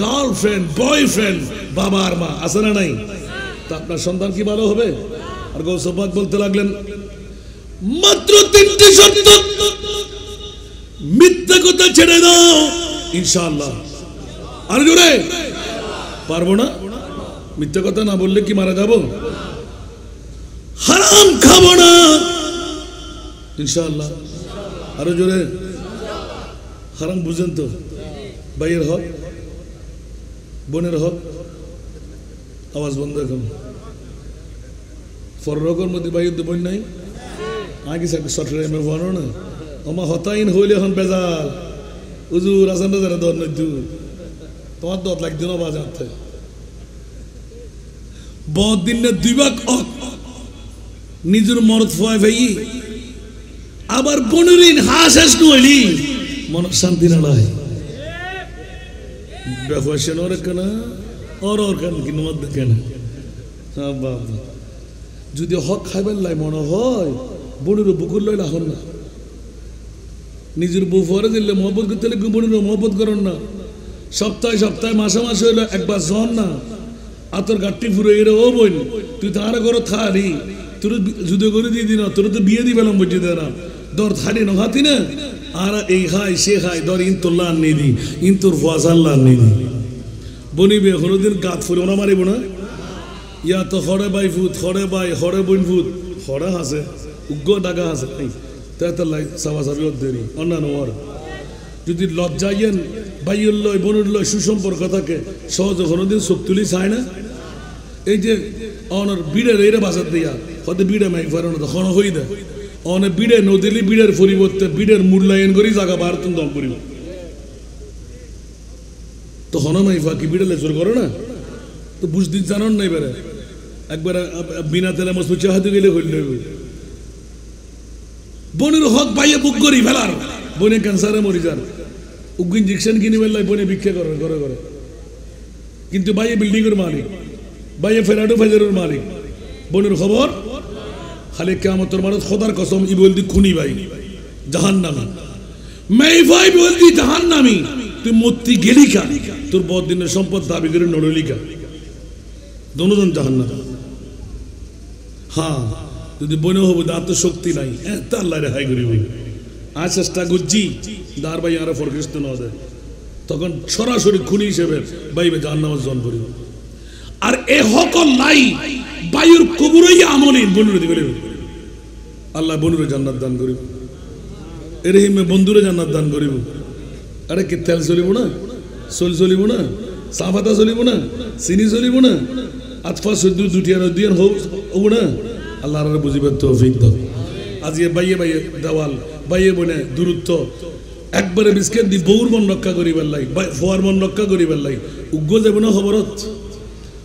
গার্লফ্রেন্ড বয়ফ্রেন্ড বাবা আর মা আছে না নাই তা আপনার সন্তান কি ভালো হবে আর গৌসে পাক বলতে লাগলেন মাত্র 3টি শর্ত মিথ্যা কথা ছেড়ে দাও ইনশাআল্লাহ আর জোরে পারবো না মিথ্যা কথা না বললে কি মারা যাব হারাম খাবো না ইনশাআল্লাহ আরো জোরে হারাম বুঝেন তো ভাইয়ের হক বোনের হক আওয়াজ বন্ধ এখন ফররকর মধ্যে ভাইয়ের তো বোন নাই আগে সটরে এমে বানো না আমার হতাইন হইলে এখন বেজাল উজুর আসান যারা দর নই তোমার দর লাগছে না বাজাতে বহুত দিন না দুই ভাগ নিজের মরদ ফয় ভাই আবার বোনের হাস হাস নইলি মন শান্তি না লাই ব্যবসা নরে কেন ওর কেন কিন্তু মধ্যে কেন বাবা যদি হক খাইবার লাই মনে হয় বোনের বুকুর লইলা হন না নিজের বউ ফরে দিলে মহব্বত করতে হলে বোনের মহব্বত করেন না সপ্তাহে সপ্তাহে মাসে মাসে হইলো একবার জন না আতর গাঠটি ফুরে এরে ও বোন তুই তার ঘরে থারি তোর যুদ্ধ করে দিয়ে দিন তোর তো বিয়ে দিবেলাম বুঝে দে না দর থারি নহাতি না আর এই খাই সে খাই দর ইন তোর লান নেই দি ইন তোর ফোয়াশার লান নেই দি বনিবে কোনোদিন গাত ফুলে ওরা মারিব না ইয়া তো হরে বাই ফুট হরে বাই হরে বোন ফুট হরে হাসে উগ্র ডাকা হাসে তাই তার লাই সাবা সাবি দেরি অন্যান্য ওর যদি লজ্জাইয়েন বাইয়ের লয় বোনের লয় সুসম্পর্ক থাকে সহজে কোনোদিন চোখ তুলি চায় না এই যে অনর বিড়ের এরা বাজার দিয়া হয়তো বিড়ে মাই ফার তখন হই দেয় অনে বিড়ে নদিলি বিড়ের পরিবর্তে বিড়ের মূল্যায়ন করি জায়গা বাড়তুন দম করিব তো হনমাই ফাঁকি বিড়ে লেচর করে না তো বুঝদিন জানান নাই বেড়ে একবার বিনা তেলে মস হাতে গেলে হইল বোনের হক পাইয়ে বুক করি ফেলার বোনে ক্যান্সারে মরি যান উগ্র ইঞ্জেকশন কিনে ফেললাই বোনে ভিক্ষা করে করে করে কিন্তু বাইয়ে বিল্ডিং এর মালিক বাইয়ে ফেরাডো ফাইজারের মালিক বোনের খবর খালি কিয়ামতের মাঠে খোদার কসম ই বলদি খুনি ভাই জাহান্নামী মেই ভাই বলদি জাহান্নামী তুই মত্তি গেলি কা তোর বহুত দিনের সম্পদ দাবি করে নড়লি কা দুজন জাহান্নামী হ্যাঁ যদি বনে হবো আত্মশক্তি নাই তা আল্লাহ রেহাই করিব আজ চেষ্টা করছি দার ভাই আর ফরকৃষ্ট না দেয় তখন সরাসরি খুনি হিসেবে বাইবে জাহান্নামের জন করিব আর এ হকল নাই বায়ুর কবুরই আমলি বনুরে দিবে আল্লাহ বনুরে জান্নাত দান করিব এরহিমে বন্ধুরে জান্নাত দান করিব আরে কি তেল চলিব না চলিব না সাফাতা চলিব না চিনি চলিব না আতফা সদ্দু দুটিয়ার দিয়ান হব না আল্লাহ আর বুঝিবে তৌফিক দাও আজকে বাইয়ে বাইয়ে দেওয়াল বাইয়ে বনে দূরত্ব একবারে বিস্কেট দি বউর মন রক্ষা করিবার লাই ফোয়ার মন রক্ষা করিবার লাই উগ্র যাব না খবরত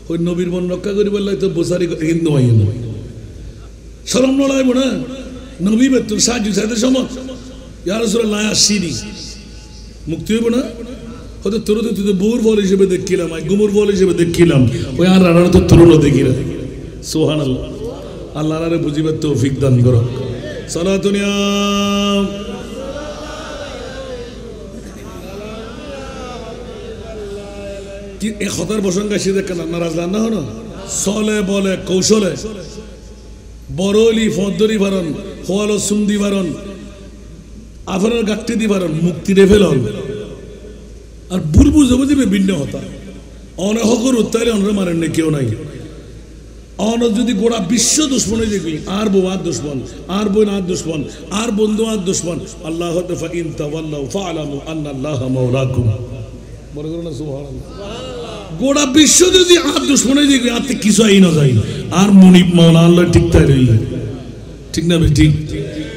ওই নবীর মন রক্ষা করিবার লাই তো বোসারি কিন্তু শরম নড়াইব না নবী বেতন সাহায্য সাথে সময় ইয়া রাসূলুল্লাহ আসিনি মুক্তি হইব না হয়তো তোর তো তুই বউর বল হিসেবে দেখিলাম গুমুর বল হিসেবে দেখিলাম ওই আর আর তো তরুণও দেখি না সুবহানাল্লাহ আল্লাহ আরে বুঝিবার তৌফিক দান করো সালাতুন ইয়া কি এই খতার প্রসঙ্গ আসি দেখেন নারাজ না হনো চলে বলে কৌশলে বরলি ফদরি ভারণ হোয়ালো সুন্দি ভারণ আফারের গাঠটি দি ভারণ মুক্তি রে ফেলন আর ভুল বুঝে বুঝিবে ভিন্ন হতা অনেক হকর উত্তারে অনরে মারেন না কেউ নাই অন যদি গোড়া বিশ্ব দুশ্মনে দেখবি আর বউ আর দুশ্মন আর বোন আর দুশ্মন আর বন্ধু আর দুশ্মন আল্লাহ ফাইন তাওয়াল্লাউ ফাআলামু আন্নাল্লাহা মাওলাকুম বড় করুন সুবহানাল্লাহ গোড়া বিশ্ব যদি আর দুশ্মনে দেখবি আর কিছু আই না যাই আর মনিব মাওলা আল্লাহ ঠিক তাই রই ঠিক না ঠিক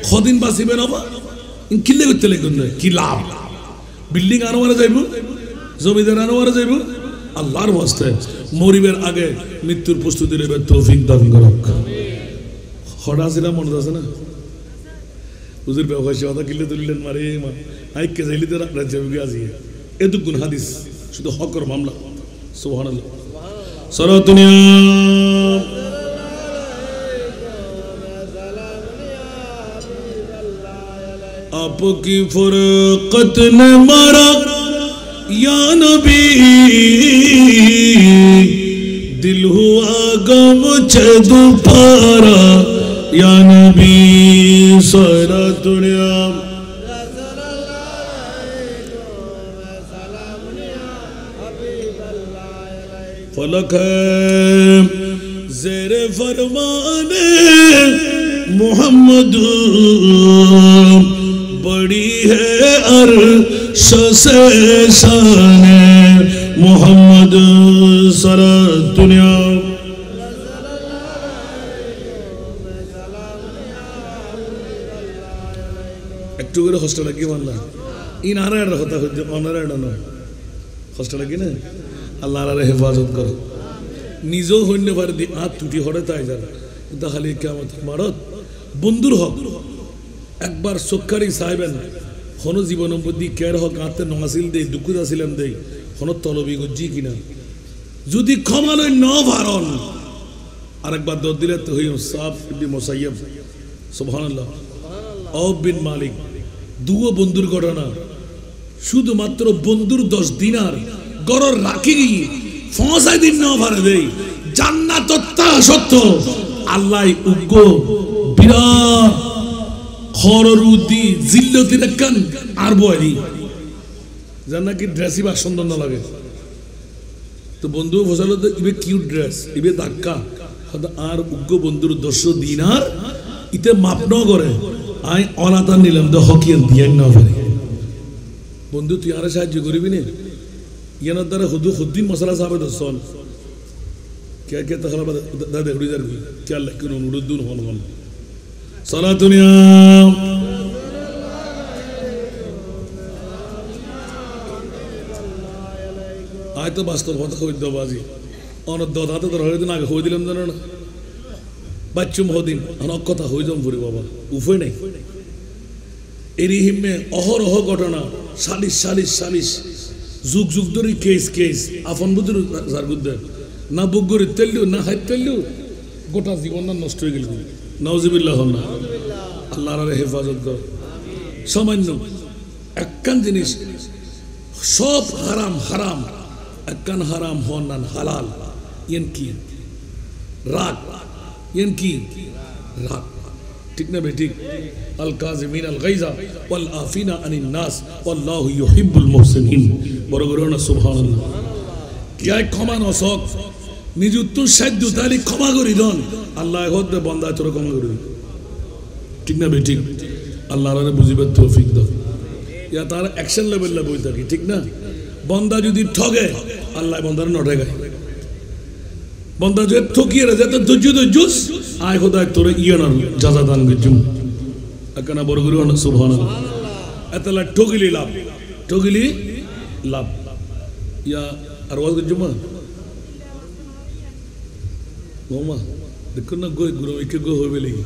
কদিন বাঁচিবে না বা কিল্লে করতে লাগবে না কি লাভ বিল্ডিং আরো মারা যাইব জমিদার আরো মারা যাইব আল্লাহর ওয়াস্তে মরিবের আগে মৃত্যুর প্রস্তুতি নেবে তৌফিক দান করুক হঠাৎ ছিলাম মনে আছে না হুজুর ব্যবহার কথা কিল্লে তুলিলেন মারে মা আইকে যাইলি তো রাজ্যে আজি এতগুণ হাদিস শুধু হকর মামলা সুবহানাল্লাহ সালাতুনিয়া आपकी फुरकत ने मारा या नबी दिल हुआ गम मुझे दोबारा या नबी सारा दुनिया फलक ज़ेरे फरमाने मोहम्मद बड़ी है अर्श से शाने मोहम्मद सारा दुनिया একটু করে কষ্ট লাগে মানলা ই নারায়ণ কথা হচ্ছে অনারায়ণ নয় কষ্ট লাগে না আল্লাহ আল্লাহর হেফাজত করো নিজেও হইতে পারে দি আর টুটি হরে তাই যারা কিন্তু খালি কেমন মারত বন্ধুর হক একবার সক্কারি সাহেবেন হন জীবনের মধ্যে কেয়ার হক আত্মে নহাসিল দেই দুঃখ দাসিলাম দেই হন তলবি গজ্জি কিনা যদি ক্ষমালয় ন ভারণ আরেকবার দর দিলে তো হইম সাফ ইবনে মুসাইয়্যিব সুবহানাল্লাহ আউফ বিন মালিক দুও বন্ধুর ঘটনা শুধুমাত্র বন্ধুর 10 দিনার গড়র রাখি গিয়ে 5 দিন না ভারে দেই জান্নাত তা সত্য আল্লাহ উগ্র বিরাট খররুদি জিল্লতি রাখান আর বয়রি জানা কি ড্রেসই বা সুন্দর না লাগে তো বন্ধু ফসল তো ইবে কিউট ড্রেস ইবে ধাক্কা আর উগ্র বন্ধুর 10 দিনার ইতে মাপ ন করে আই অনাতা নিলাম তো হকিয়ান দিয়ান না পারে বন্ধু তুই আরে সাহায্য করবি না ইয়ানার দ্বারা খুদ্দিন মশলা সাহেব দর্শন क्या क्या तखला दादे उड़ी जा रही क्या लेकिन उड़दून होन होन साला दुनिया आज तो बास्तव बहुत कोई दबाजी और दादा तो रहे दिन आगे हो दिलम जाना ना बच्चों हो दिन अनक कथा हो जाऊँ पूरी बाबा उफे नहीं एरी हिम में अहर अह घटना सालिश सालिश सालिश जुग जुग दरी केस केस आफन बुद्धि जारगुद्दे ना बुगुरी तेल्लू ना हाथ तेल्लू गोटा जीवन ना नष्ट हो गया नाउजुबिल्लाह ना अल्लाह रे हेफाजत कर सामान्य एक्कान जिनिस सब हराम हराम एक्कान हराम होना हलाल यंकी राग यंकी राग ठीक ना बेटी अल काज़िमीन अल गैज़ा वल आफीना अनिन नास वल्लाहु युहिब्बुल मुहसिनीन बरगुरना सुबहानल्लाह क्या क्षमा नसक निजुत्तु साध्य ताली क्षमा करी दन अल्लाह होते बंदा तोर क्षमा करी ठीक ना बेटी अल्लाह रे बुझिबार तौफिक दाও या तार एक्शन लेवल ला বই থাকি ঠিক না बंदा যদি ঠগে আল্লাহ বন্দার নঠগায় बंदा जो ठकिয়ে রে যত ধৈর্য জুস আয় খোদা তোরে ইয়ানার জাযা দান গজুম আকানা বরগুরু সুবহানাল্লাহ এতলা ঠগিলি লাভ या अरवाज गजुमा मोमा देखो ना गोय गुरु इके गो होबे लगी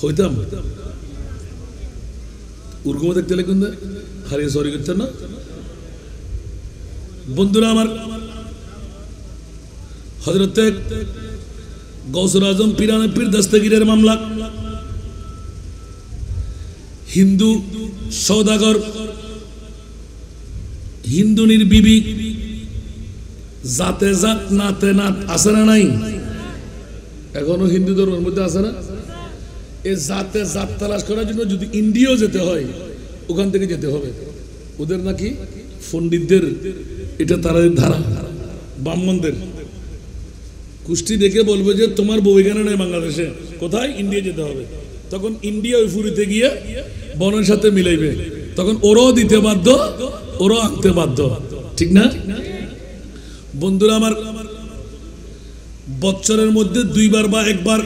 होइताम उर्गम देखते लेकिन हारे सॉरी करते ना बंधुरा আমার হযরত গৌসুল আজম পীরানে পীর দস্তগীরের মামলা হিন্দু সওদাগর হিন্দুনির বিবি জাতে জাত নাতে নাত আছে না নাই এখনো হিন্দু ধর্মের মধ্যে আছে না এই জাতে জাত তালাশ করার জন্য যদি ইন্ডিয়াও যেতে হয় ওখান থেকে যেতে হবে ওদের নাকি পণ্ডিতদের এটা তাদের ধারা ব্রাহ্মণদের কুষ্টি দেখে বলবে যে তোমার বউ এখানে নাই বাংলাদেশে কোথায় ইন্ডিয়া যেতে হবে তখন ইন্ডিয়া ওই ফুরিতে গিয়ে বনের সাথে মিলাইবে তখন ওরাও দিতে বাধ্য ওরাও আনতে বাধ্য ঠিক না বন্ধুরা আমার বছরের মধ্যে দুইবার বা একবার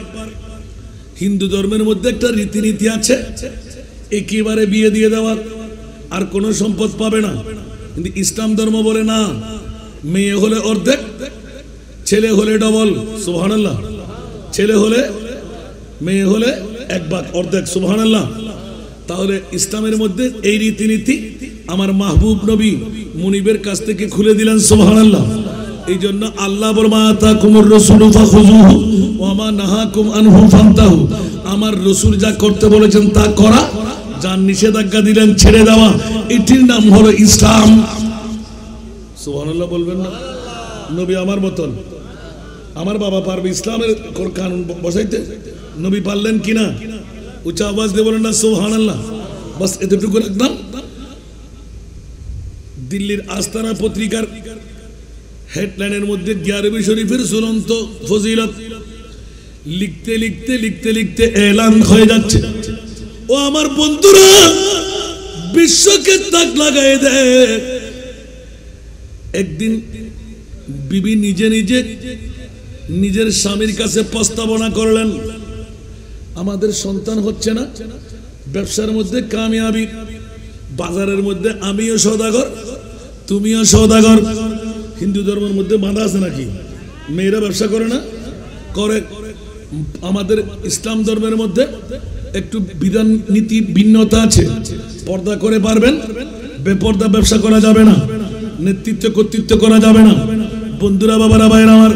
হিন্দু ধর্মের মধ্যে একটা রীতিনীতি আছে একেবারে বিয়ে দিয়ে দেওয়া আর কোনো সম্পদ পাবে না কিন্তু ইসলাম ধর্ম বলে না মেয়ে হলে অর্ধেক ছেলে হলে ডবল সুবহানাল্লাহ ছেলে হলে মেয়ে হলে এক ভাগ অর্ধেক সুবহানাল্লাহ তাহলে ইসলামের মধ্যে এই রীতিনীতি আমার মাহবুব নবী মুনিবের কাছ থেকে খুলে দিলেন সুবহানাল্লাহ এই জন্য আল্লাহ বলমা তাকুমুর রাসূলু ফাখুযুহু ওয়া মা নাহাকুম আনহু ফান্তাহু আমার রাসূল যা করতে বলেছেন তা করা যা নিষেধাজ্ঞা দিলেন ছেড়ে দেওয়া এটির নাম হলো ইসলাম সুবহানাল্লাহ বলবেন না নবী আমার মতন আমার বাবা পারবে ইসলামের কানুন বসাইতে নবী পারলেন কিনা উচ্চ আওয়াজ দিয়ে বলেন না সুবহানাল্লাহ বাস এতটুকু রাখলাম দিল্লির আস্তানা পত্রিকার হেডলাইনের মধ্যে গিয়ারবি শরীফের ঝুলন্ত ফজিলত লিখতে লিখতে লিখতে লিখতে এলান হয়ে যাচ্ছে। ও আমার বন্ধুরা, বিশ্বকে তাক লাগাই দেয়। একদিন বিবি নিজে নিজে নিজের স্বামীর কাছে প্রস্তাবনা করলেন, আমাদের সন্তান হচ্ছে না, ব্যবসার মধ্যে কামিয়াবি, বাজারের মধ্যে আমিও সওদাগর তুমিও সওদাগর। হিন্দু ধর্মের মধ্যে বাধা আছে নাকি? মেয়েরা ব্যবসা করে না? করে। আমাদের ইসলাম ধর্মের মধ্যে একটু বিধান নীতি ভিন্নতা আছে। পর্দা করে পারবেন, বেপর্দা ব্যবসা করা যাবে না, নেতৃত্ব কর্তৃত্ব করা যাবে না। বন্ধুরা, বাবারা, ভাইরা আমার,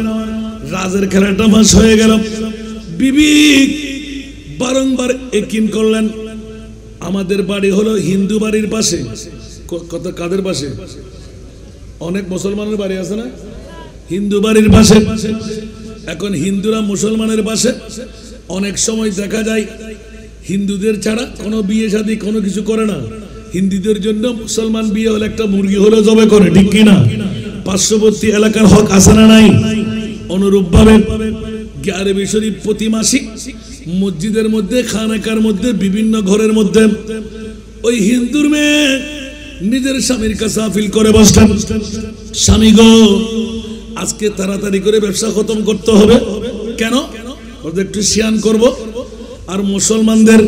রাজের খেলাটা ফাঁস হয়ে গেল। বিবি বারংবার একিন করলেন, আমাদের বাড়ি হলো হিন্দু বাড়ির পাশে। কত কাদের পাশে? অনেক মুসলমানের বাড়ি আছে না, হিন্দু বাড়ির পাশে। এখন হিন্দুরা মুসলমানের পাশে অনেক সময় দেখা যায় হিন্দুদের ছাড়া কোনো বিয়ে শাদী কোনো কিছু করে না। হিন্দুদের জন্য মুসলমান বিয়ে হলে একটা মুরগি হলে জবে করে, ঠিক কিনা? পার্শ্ববর্তী এলাকার হক আছে না নাই? অনুরূপ ভাবে গিয়ারবি শরীফ প্রতি মাসিক মসজিদের মধ্যে, খানাকার মধ্যে, বিভিন্ন ঘরের মধ্যে ওই হিন্দুর মেয়ে নিজের স্বামীর কাছে আপিল করে বসলেন, স্বামী গো, আজকে তাড়াতাড়ি করে ব্যবসা খতম করতে হবে। কেন? ওদের একটু শিয়ান করব, আর মুসলমানদের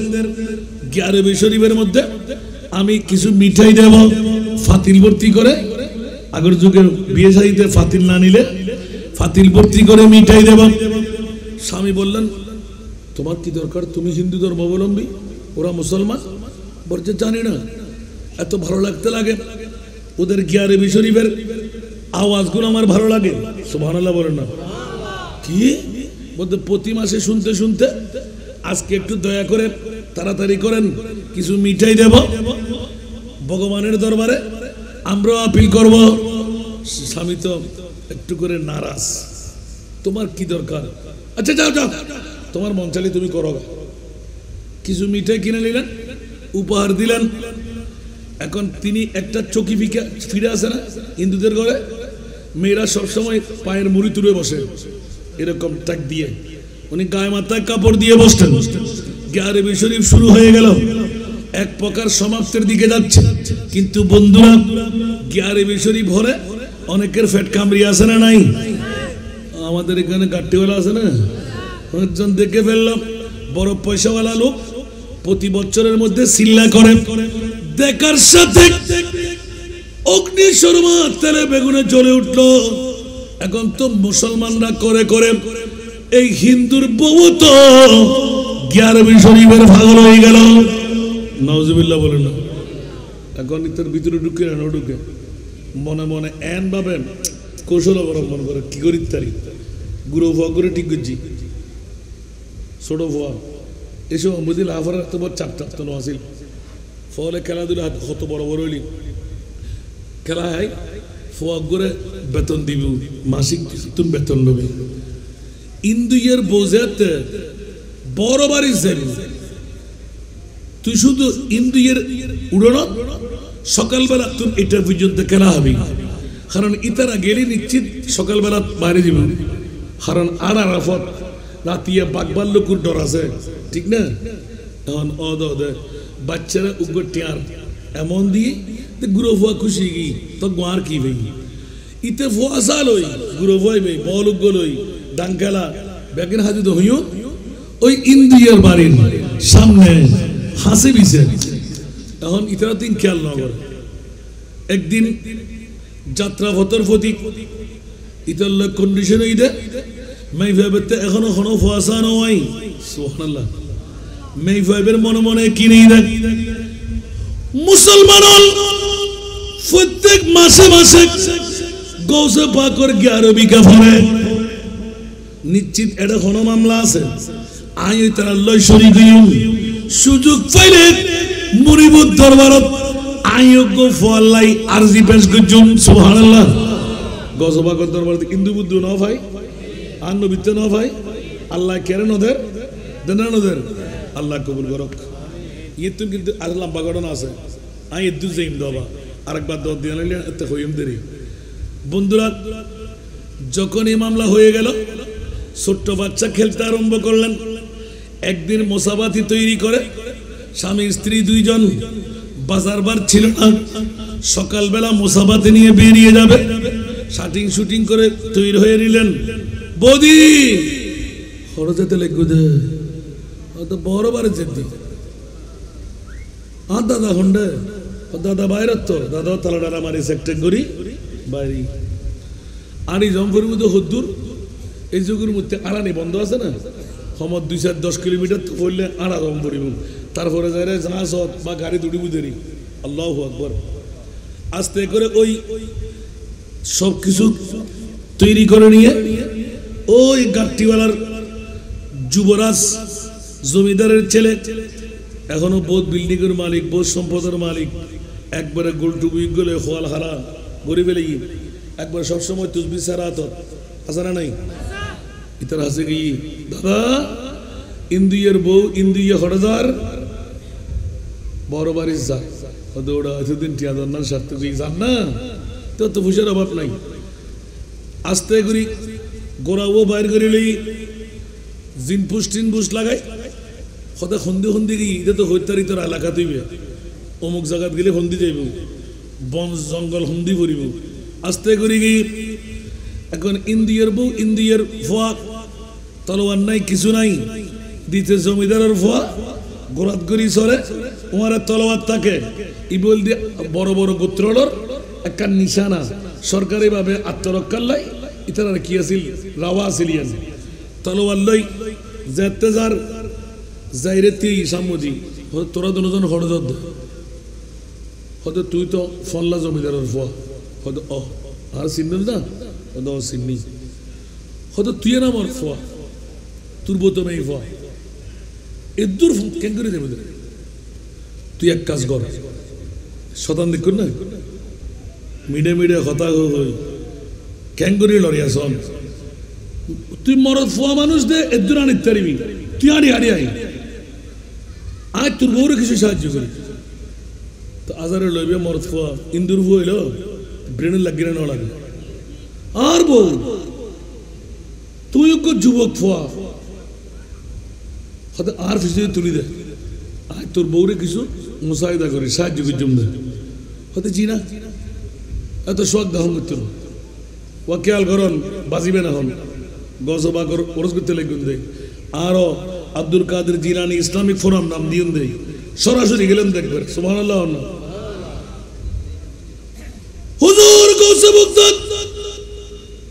গিয়ারবি শরীফের মধ্যে আমি কিছু মিঠাই দেব, ফাতিল ভর্তি করে। আগের যুগের বিয়ে শাদীতে ফাতিল না নিলে ফাতিল ভর্তি করে মিঠাই দেব। স্বামী বললেন, তোমার কি দরকার? তুমি হিন্দু ধর্মাবলম্বী, ওরা মুসলমান। বলছে জানি না, এত ভালো লাগতে লাগে ওদের গিয়ারবি শরীফের আওয়াজগুলো, আমার ভালো লাগে। সুবহানাল্লাহ বলেন না? কি বলতে? প্রতি মাসে শুনতে শুনতে আজকে একটু দয়া করে তাড়াতাড়ি করেন, কিছু মিঠাই দেব, ভগবানের দরবারে আমরাও আপিল করব। স্বামী তো একটু করে নারাজ, তোমার কি দরকার? আচ্ছা যাও যাও, তোমার মন চাইলে তুমি করো। কিছু মিঠাই কিনে নিলেন, উপহার দিলেন। এখন তিনি একটা চকি ফিরে আসে না হিন্দুদের ঘরে, মেয়েরা সবসময় পায়ের মুড়ি তুলে বসে এরকম টাক দিয়ে, উনি গায়ে মাথায় কাপড় দিয়ে বসতেন। গিয়ারবি শরীফ শুরু হয়ে গেল, এক প্রকার সমাপ্তির দিকে যাচ্ছে। কিন্তু বন্ধুরা, গিয়ারবি শরীফ হলে অনেকের ফেট কামড়ি আছে না নাই? আমাদের এখানে গাট্টিওয়ালা আছে না, অনেকজন দেখে ফেললাম, বড় পয়সাওয়ালা লোক প্রতি বছরের মধ্যে সিল্লা করে। দেখার সাথে অগ্নিশর্মা তেলে বেগুনে জ্বলে উঠলো। এখন তো মুসলমানরা করে করে এই হিন্দুর বউ তো গিয়ারবি শরীফের পাগল হয়ে গেল। নাউজুবিল্লাহ বলেন না? এখন তার ভিতরে ঢুকে না ঢুকে মনে মনে এন ভাবেন, কৌশল অবলম্বন করে কি করি তারি গুরু ভুয়া করে ঠিক করছি, ছোট ভুয়া এসব বুঝি লাফার এত বড় চাপ চাপ তো আসিল। ফলে খেলাধুলা কত বড় বড় হইলি খেলা হয়, ফোয়া করে বেতন দিব, মাসিক তুমি বেতন নেবে। ইন্দুয়ের বোঝাতে বড় বাড়ি যাবি তুই, শুধু ইন্দুয়ের উড়ানো সকালবেলা তুমি এটা পর্যন্ত খেলা হবি, কারণ ইতারা গেলে নিশ্চিত সকালবেলা বাইরে দিব। কারণ আর আরাফত রাতিয়া বাগবাল্যকুর ডর আছে, ঠিক না? এখন বাচ্চারা উগ্র টিয়ার এমন দিয়ে গুরু ফুয়া খুশি গি তো গোয়ার কি ভাই ইতে ফুয়া সাল হই গুরু ফুয়াই ভাই বল উগ্র লই ডাং খেলা ব্যাগের হাতে তো হইও ওই ইন্দ্রিয়ার বাড়ির সামনে হাসি বিছে। এখন ইতারা দিন খেয়াল না করে। একদিন যাত্রা ভতর প্রতীক ইতার কন্ডিশন হই দে মাই ভাইবেতে এখনো কোনো ফুয়াশা নয়। সুবহানাল্লাহ। মেই ভাইবের মনে মনে কিনেই দেখ মুসলমান প্রত্যেক মাসে মাসে গৌসে পাকর 11 বিঘা ফলে নিশ্চিত এটা কোনো মামলা আছে। আই তার লয় শরীক হইম সুযোগ পাইলে মুরিবুদ দরবারত আইয়োগ্য ফলাই আরজি পেশ করছুম। সুবহানাল্লাহ। গৌসে পাকর দরবারত হিন্দু বুদ্ধ না ভাই আর নবিত্ব না ভাই আল্লাহ কেরেন ওদের দেন ওদের আল্লাহ কবুল করক। ইয়ে তো কিন্তু আর লম্বা ঘটনা আছে। আই এদু যাইম বাবা আরেকবার দর দিয়ে নিলে এতে হইম দেরি। বন্ধুরা, যখন এই মামলা হয়ে গেল, ছোট্ট বাচ্চা খেলতে আরম্ভ করলেন। একদিন মোসাবাতি তৈরি করে স্বামী স্ত্রী দুইজন, বাজার বার ছিল না, সকালবেলা মোসাবাতি নিয়ে বেরিয়ে যাবে। শাটিং শুটিং করে তৈরি হয়ে নিলেন। বৌদি হড় যেতে লেগে দে, তো বড় বারে যেতে আর দাদা হন্ডে দাদা বাইরে, তো দাদা তালাডারা মারি সেক্টেন করি বাইরে আনি জমপুরের মধ্যে হদ্দুর এই যুগের মধ্যে আড়ানি বন্ধ আছে না, সময় 2-10 কিলোমিটার তো পড়লে আড়া জমপুরিব, তারপরে যাই জাহাজ বা গাড়ি দুটি বুঝেরি। আল্লাহু আকবার। আস্তে করে ওই সব কিছু তৈরি করে নিয়ে ওই গাট্টিওয়ালার যুবরাজ জমিদারের ছেলে, এখনো বোধ বিল্ডিং এর মালিক, বোধ সম্পদের মালিক, একবারে গোলটুবি গলে খোয়াল হারা গরিব এলে একবার সবসময় তুসবি সারা আছে না নাই? ইতার আছে কি দাদা ইন্দুয়ের বউ ইন্দুয়ে হরদার বড় বাড়ির যা ওরা এতদিন টিয়াদার না স্বার্থ যান না, তো তো ফুসের অভাব নাই। আস্তে করি গোড়াও বাইর করিলেই জিনপুস টিনপুস লাগাই সদা সন্ধি সন্ধি কি এটা তো হত্যারি তোর এলাকা তুইবে, অমুক জায়গাত গেলে সন্ধি যাইব, বন জঙ্গল সন্ধি পড়িব। আস্তে করি কি এখন ইন্দিয়ার বউ ইন্দিয়ার ফোয়া, তলোয়ার নাই কিছু নাই, দিতে জমিদারের ফোয়া গোড়াত করি সরে ওমার তলোয়ার থাকে, ই বল দিয়ে বড় বড় গোত্রলর একটা নিশানা সরকারি ভাবে আত্মরক্ষার লাই ইতার কি আছিল রাওয়া আসিলিয়ান তলোয়ার লই যেতে যার যাইরে তুই সামজি তোরা দুজন হরদর হয়তো তুই তো ফল্লা জমিদারের ফোয়া হয়তো আর চিনল না হয়তো চিনি হয়তো তুই না আমার ফোয়া তোর বোতম এই ফোয়া এদুর কেন করে দেবে তুই এক কাজ কর শতান দেখ না মিডে মিডে হতা হই কেন করে লড়িয়া শোন তুই মরদ ফোয়া মানুষ দে এদুর আনিতে পারিবি তুই আড়ি আড়ি আই আজ তোর বউরে কিছু সাহায্য করি তো আজারে লইবে মরদ ফোয়া ইন্দুর ফু হইল ব্রেনের লাগিয়ে না লাগে আর বউ তুই যুবক ফোয়া হয়তো আর ফিসে তুলি দে আজ তোর বউরে কিছু মুসাইদা করি সাহায্য করি জমদে হয়তো জি না এত শখ দাহন করতে ও খেয়াল করন বাজিবে না হন গজবা কর ওরস করতে লেগুন দেয় আরো আব্দুল কাদের জিলানী ইসলামিক ফোরাম নাম দিন দেয় সরাসরি গেলেন দেখবেন সুবহানাল্লাহ না হুজুর গৌসে বগদাদ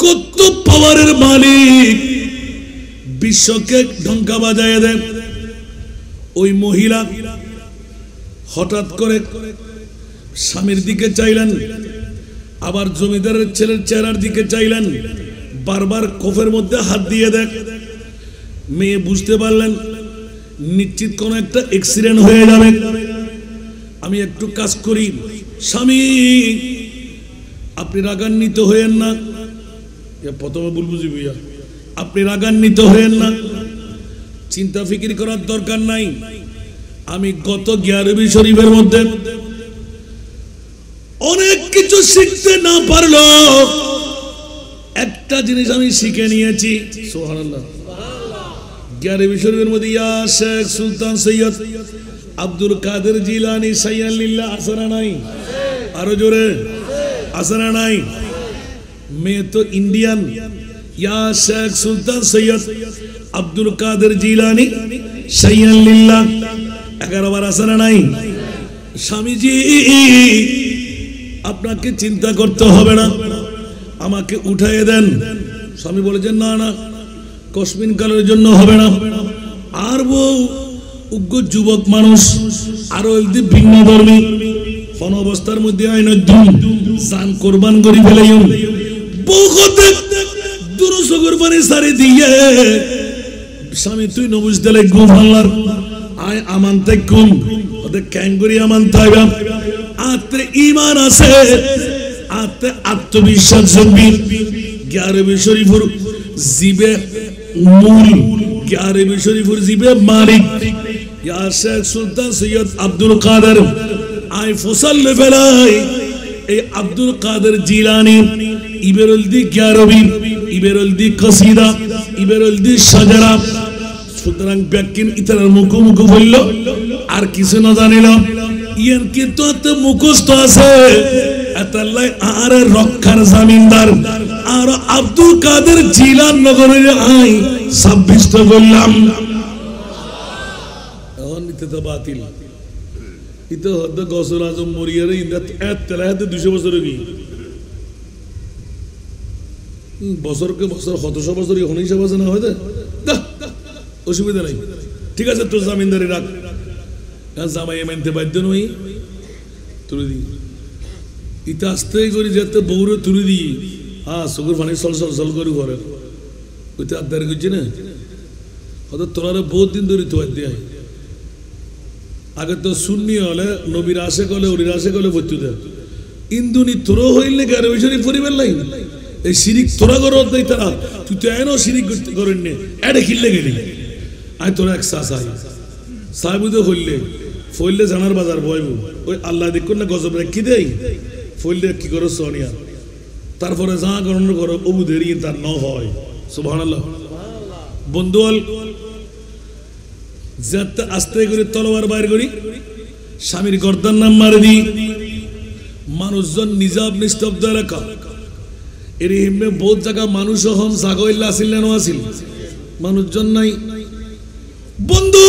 কত পাওয়ারের মালিক বিশ্বকে ঢঙ্কা বাজায় দেয় ওই মহিলা হঠাৎ করে স্বামীর দিকে চাইলেন আবার জমিদারের ছেলের চেহারার দিকে চাইলেন বারবার কোফের মধ্যে হাত দিয়ে দেখ মেয়ে বুঝতে পারলেন নিশ্চিত কোন একটা অ্যাক্সিডেন্ট হয়ে যাবে আমি একটু কাজ করি স্বামী আপনি রাগান্বিত হয়েন না প্রথমে বলবো জি ভাইয়া আপনি রাগান্বিত হয়েন না চিন্তা ফিকির করার দরকার নাই আমি গত গিয়ারবি শরীফের মধ্যে অনেক কিছু শিখতে না পারলো একটা জিনিস আমি শিখে নিয়েছি সুবহানাল্লাহ গিয়ারবি শরীফের মধ্যে ইয়া শেখ সুলতান সৈয়দ আব্দুল কাদের জিলানী সাইয়ান লিল্লাহ আসনা নাই আরো জোরে আসনা নাই मैं तो इंडियन या शेख सुल्तान सैयद अब्दुल काদের জিলানী সাইয়ান লিল্লাহ 11 বার আসনা নাই স্বামীজি আপনাকে চিন্তা করতে হবে না আমাকে উঠাইয়ে দেন স্বামী বলেছেন না না কসমিন কালের জন্য হবে না আর বউ উগ্র যুবক মানুষ আরো একদিন ভিন্ন ধর্মী কোন অবস্থার মধ্যে আইন জান কোরবান করে ফেলাইম বউকে দুরুস কুরবানি সারি দিয়ে স্বামী তুই নবুজ দিলে গুম আল্লাহর আয় আমানতে কুম ওদের ক্যাঙ্গুরি আমান থাকবে আতে ঈমান আছে আতে আত্মবিশ্বাস জন্মি গিয়ারবি শরীফের জিবে মূল গিয়ারবি শরীফের জিবে মালিক ইয়া শেখ সুলতান সৈয়দ আব্দুল কাদের আই ফসল ফেলাই এই আব্দুল কাদের জিলানী ইবেরুল দি গ্যারবি ইবেরুল দি কসিদা ইবেরুল দি সাজারা সুতরাং ব্যাকিন ইতার মুখোমুখি হইল আর কিছু না জানিল ইয়ান কিন্তু তো মুখস্থ আছে আতাল্লাহ আর রক্ষার জামিনদার আর আব্দুল কাদের জিলান নগরের আই 26 টা বললাম এখন নিতে তো বাতিল ইতো হদ গসর আজম মরিয়ারে ইন্দা এত তেলাতে 200 বছর কি বছরকে বছর 100 বছর এখন হিসাব আছে না হয়তো অসুবিধা নাই ঠিক আছে তোর জামিনদারি রাখ জামাই মানতে বাধ্য নই তুলে দি ইতা আস্তে করে যেতে বউরে তুলে দি চকুর পানি চল চল চল করে ঘরে ওইটা আদার করছে না হয়তো তোলারে বহুত দিন ধরে তোয়ার দিয়ে আগে তো শূন্য হলে নবীর আসে কলে ওরির আসে কলে ভর্তি দেয় ইন্দুনি তোর হইলে গারে ওই শরীর পরিবার লাই এই শিরিক তোরা করো দেয় তারা তুই তো এনো শিরিক করেন নে এডে কিনলে গেলি আয় তোরা এক চাই সাহেবুদে হইলে ফইলে জানার বাজার বইবু ওই আল্লাহ দেখুন না গজব রেখি দেই ফইলে কি করো সোনিয়া তারপরে যা গণনা করো অবু দেরি তার ন হয় সুবহানাল্লাহ বন্ধুয়াল যাতে আস্তে করে তলোয়ার বাইর করি স্বামীর গর্দান নাম মারে দি মানুষজন নিজাব নিস্তব্ধ এলাকা এর হিমে বহুত জায়গা মানুষ হন জাগইল্লা আসিল না আসিল মানুষজন নাই বন্ধু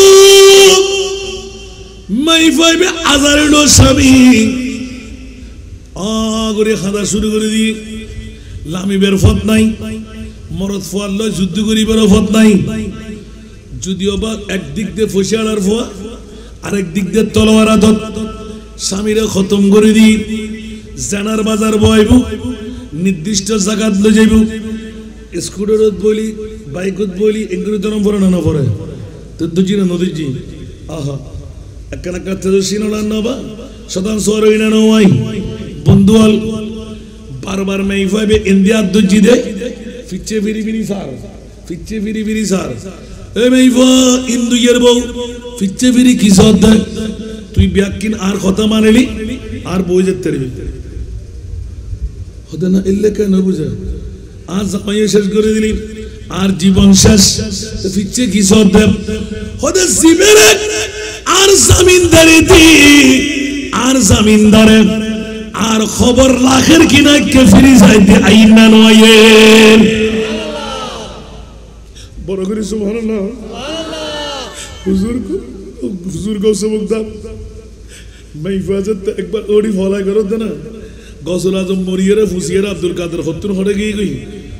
মাই ফাইবে আজারের স্বামী করে খাদা শুরু করে দি লামিবের ফত নাই মরদ ফোয়ার লয় যুদ্ধ করিবার ফত নাই যদিও বা একদিক দিয়ে ফসিয়ালার ফোয়া আরেক দিক দিয়ে তলোয়ার আদত স্বামীরে খতম করে দি জানার বাজার বইব নির্দিষ্ট জায়গাত লই যাইব স্কুটারত বলি বাইকত বলি এগুলো জনম পড়ে না পড়ে তো দুজি না নদীজি আহা একখানা কাছে সিনোলা নবা শতাংশ রইনা নয় বন্ধুয়াল বারবার মেই ফাইবে ইন্ডিয়া দুজি দে ফিচ্ছে ফিরি ফিরি সার ফিচ্ছে ফিরি ফিরি সার এ মেইফা ইন্দু ইয়ার বউ ফিচ্ছে ফিরি কি সদ তুই ব্যাকিন আর কথা মানেলি আর বই যেতে পারবি হতে না এলে কেন বুঝে আর জামাইয়ে শেষ করে দিলি আর জীবন শেষ ফিচ্ছে কি সদ হতে জীবের আর জামিনদারি দি আর জামিনদারে আর খবর লাখের কিনা কে ফিরি যাইতে আইনা নয় বড় করে সুবহানাল্লাহ হুজুর গৌসবক দা মাইফাজত একবার ওড়ি ফলাই করত না গসল আজম মরিয়ারে ফুসিয়ারে আব্দুল কাদের হত্তুন হড়ে গিয়ে গই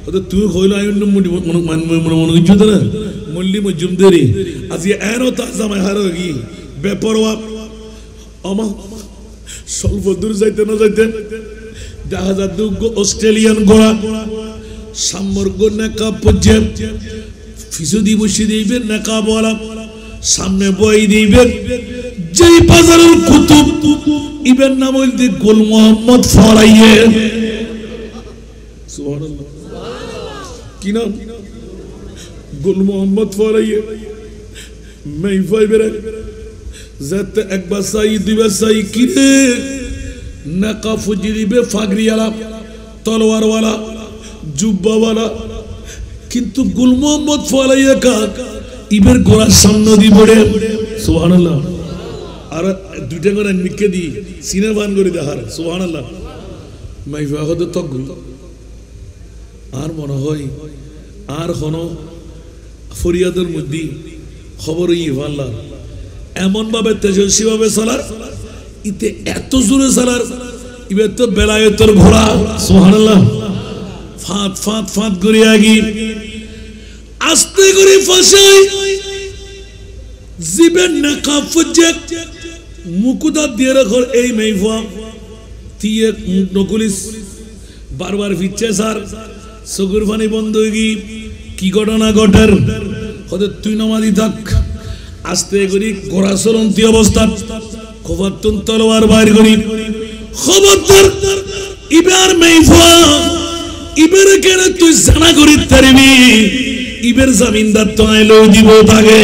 হতে তুই কইলা আইন মনে কিছু না মল্লি মজুমদারি আজি এনো তাজামাই হারো কি বেপরোয়া আমা স্বল্প দূর যাইতে না যাইতে দেখা যাচ্ছে অস্ট্রেলিয়ান গোড়া সামর্গ নেকাব পর্যায়ে ফিসুদি বসে দিবে নেকাব ওয়ালা সামনে বই দিবে যেই বাজারের কুতুব ইবেন নাম হইতে গোল মোহাম্মদ ফরাইয়ে সুবহানাল্লাহ কি নাম গোল মোহাম্মদ ফরাইয়ে মেই ফাইবের যাতে একবার চাই দুইবার চাই কিরে নেকাব ফুজি দিবে ফাগরিওয়ালা তলোয়ারওয়ালা জুব্বাওয়ালা কিন্তু গুল মোহাম্মদ ফলাইয়া কাক ইবের গোড়ার সামনে দি পড়ে সুবহানাল্লাহ আর দুইটা করে নিকে দি সিনে বান করে দেখার সুবহানাল্লাহ মাইফা হতে তক আর মনে হয় আর কোনো ফরিয়াদের মধ্যে খবর ইভাল্লা এমন ভাবে তেজস্বী ভাবে চলার ইতে এত জোরে চলার ইবের তো বেলায়েতের ঘোড়া সুবহানাল্লাহ ফাঁত ফাঁত ফাঁত করে আগি আস্তে করে ফাঁসাই জীবের নেকাব ফুজে মুকুদা দিয়ে রাখর এই মেইফা তিয়ে নকুলিস বারবার ফিরছে স্যার চকুর পানি বন্ধ হয়ে গি কি ঘটনা ঘটার হতে তুই নামাজি থাক আস্তে করি ঘোড়া চলন্তি অবস্থা খবরতুন তলোয়ার বাইর করি খবরদার ইবার মেইফা ইবের কেন তুই জানা করি তারিবি ইবের জামিনদার তো আইলো দিব তাকে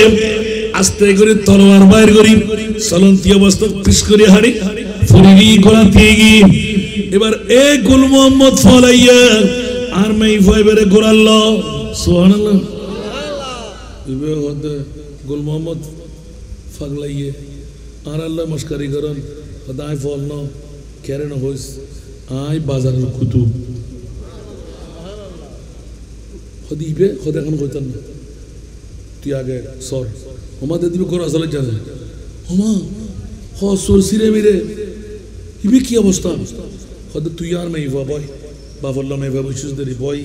আস্তে করে তলোয়ার বাইর করি চলন্তি অবস্থা পিস করে হারি ফুরিরি গোলাতে গিয়ে এবার এ গুল মোহাম্মদ ফলাইয়া আর মেই ফাইবারে গোরাল্লাহ সুবহানাল্লাহ ইবে হদে গুল মোহাম্মদ ফাগলাইয়ে আর আল্লাহ মস্কারি করন খোদাই ফল ন কেন হইস আই বাজারের কুতুব খদিবে খোদা এখন কইতাম না তুই আগে সর আমাদের দিবে কোন আসলে জানে ওমা হ সর সিরে মিরে ইবে কি অবস্থা খোদা তুই আর মেই বাবাই বাবল্লা মেই বাবু সুস দেরি বই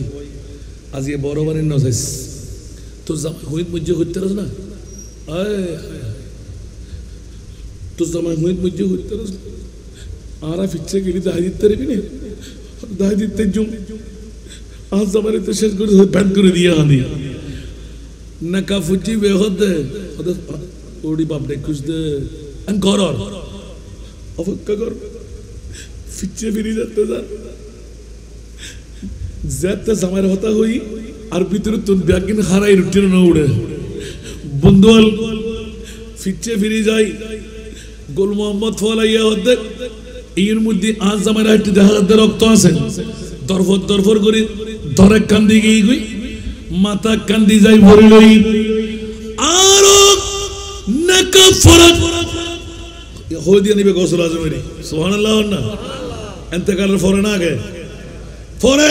আজকে বড় বাড়ির নজাইস তো জামাই হইত মুজ্জে হইতে রাস না আয় তো জামাই হইত মুজ্জে হইতে রাস আরা ফিচ্ছে গেলি দাই দিতে পারবি না দাই দিতে জুম আজ জামাই তো শেষ করে ব্যান করে দিয়ে হানি না কাফুচি বে হদে হদে ওড়ি বাপ রে কুছ দে আন করর অপেক্ষা কর ফিচ্ছে ফিরে যেতে যা যাতে জামাইর হতা হই আর ভিতরে তুন ব্যাগিন হারাই রুটির না উড়ে বন্ধুয়াল ফিচ্ছে ফিরে যাই গোল মোহাম্মদ ফলাইয়া হতে এর মধ্যে আজ জামাইর হাইটে দেখা যাচ্ছে রক্ত আছে দরফর দরফর করে ধরে কান্দি গিয়ে গই মাথা কান্দি যাই ভরে লই আর নাকা ফরাক হই দিয়ে নিবে গোসল আজমেরি সুবহানাল্লাহ না এতেকালের ফরে না আগে ফরে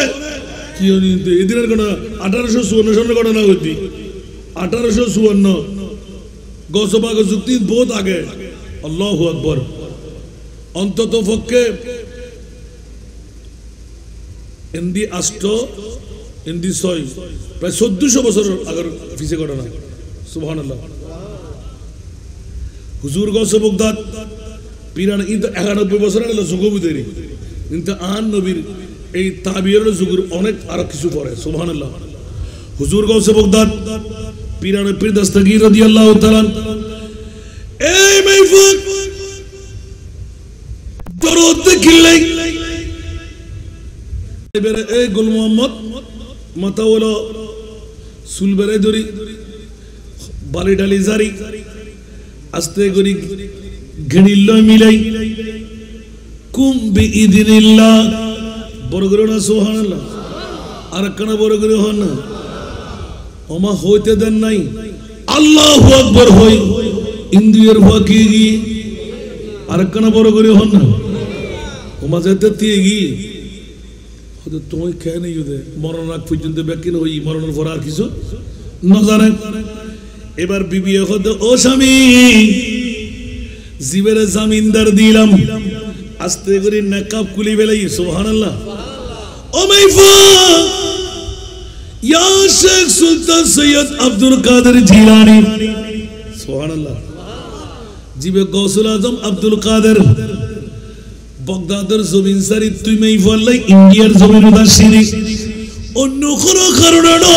কি হনি এদিনের কোন 1854 সালের ঘটনা হইতি 1854 গসবাগ যুক্তি বহুত আগে আল্লাহু আকবার অন্তত পক্ষে ইন্দি আষ্ট ইন্দি ছয় প্রায় 1400 বছর আগের পিছে ঘটনা সুবহানাল্লাহ হুজুর গৌসে বগদাদ পিরান ইদ 91 বছর আগে যুগবুদেরি কিন্তু আন নবীর এই তাবিয়ের যুগের অনেক আর কিছু পরে সুবহানাল্লাহ হুজুর গৌসে বগদাদ পিরান পীর দস্তগীর রাদিয়াল্লাহু তাআলা এই মাইফুক দরদ দেখিলে এবারে এই গুল মোহাম্মদ মাথা হলো সুলবেরে ধরি বালি ডালি জারি আস্তে করি ঘেনিল মিলাই কুম বিইদিনিল্লাহ বড় করে না সুবহানাল্লাহ আর কেন বড় করে হন না ওমা হইতে দেন নাই আল্লাহু আকবার হই ইন্দ্রিয়ের ফাঁকি গিয়ে আর কেন বড় করে হন না ওমা যেতে দিয়ে গিয়ে হয়তো তোমায় খেয়ে নেই ওদের মরণ আগ পর্যন্ত ব্যাকিন হই মরণের পর আর কিছু না জানে এবার বিবি হতো ও স্বামী জীবের জামিনদার দিলাম আস্তে করে নেকাব খুলি বেলাই সুবহানাল্লাহ ও মাইফা ইয়া শেখ সুলতান সৈয়দ আব্দুল কাদের জিলানী সুবহানাল্লাহ জিবে গৌসুল আজম আব্দুল কাদের বগদাদের জমিন সারি তুই মাইফাল্লাই ইন্ডিয়ার জমিন উদাসিনী অন্য কোনো কারণে না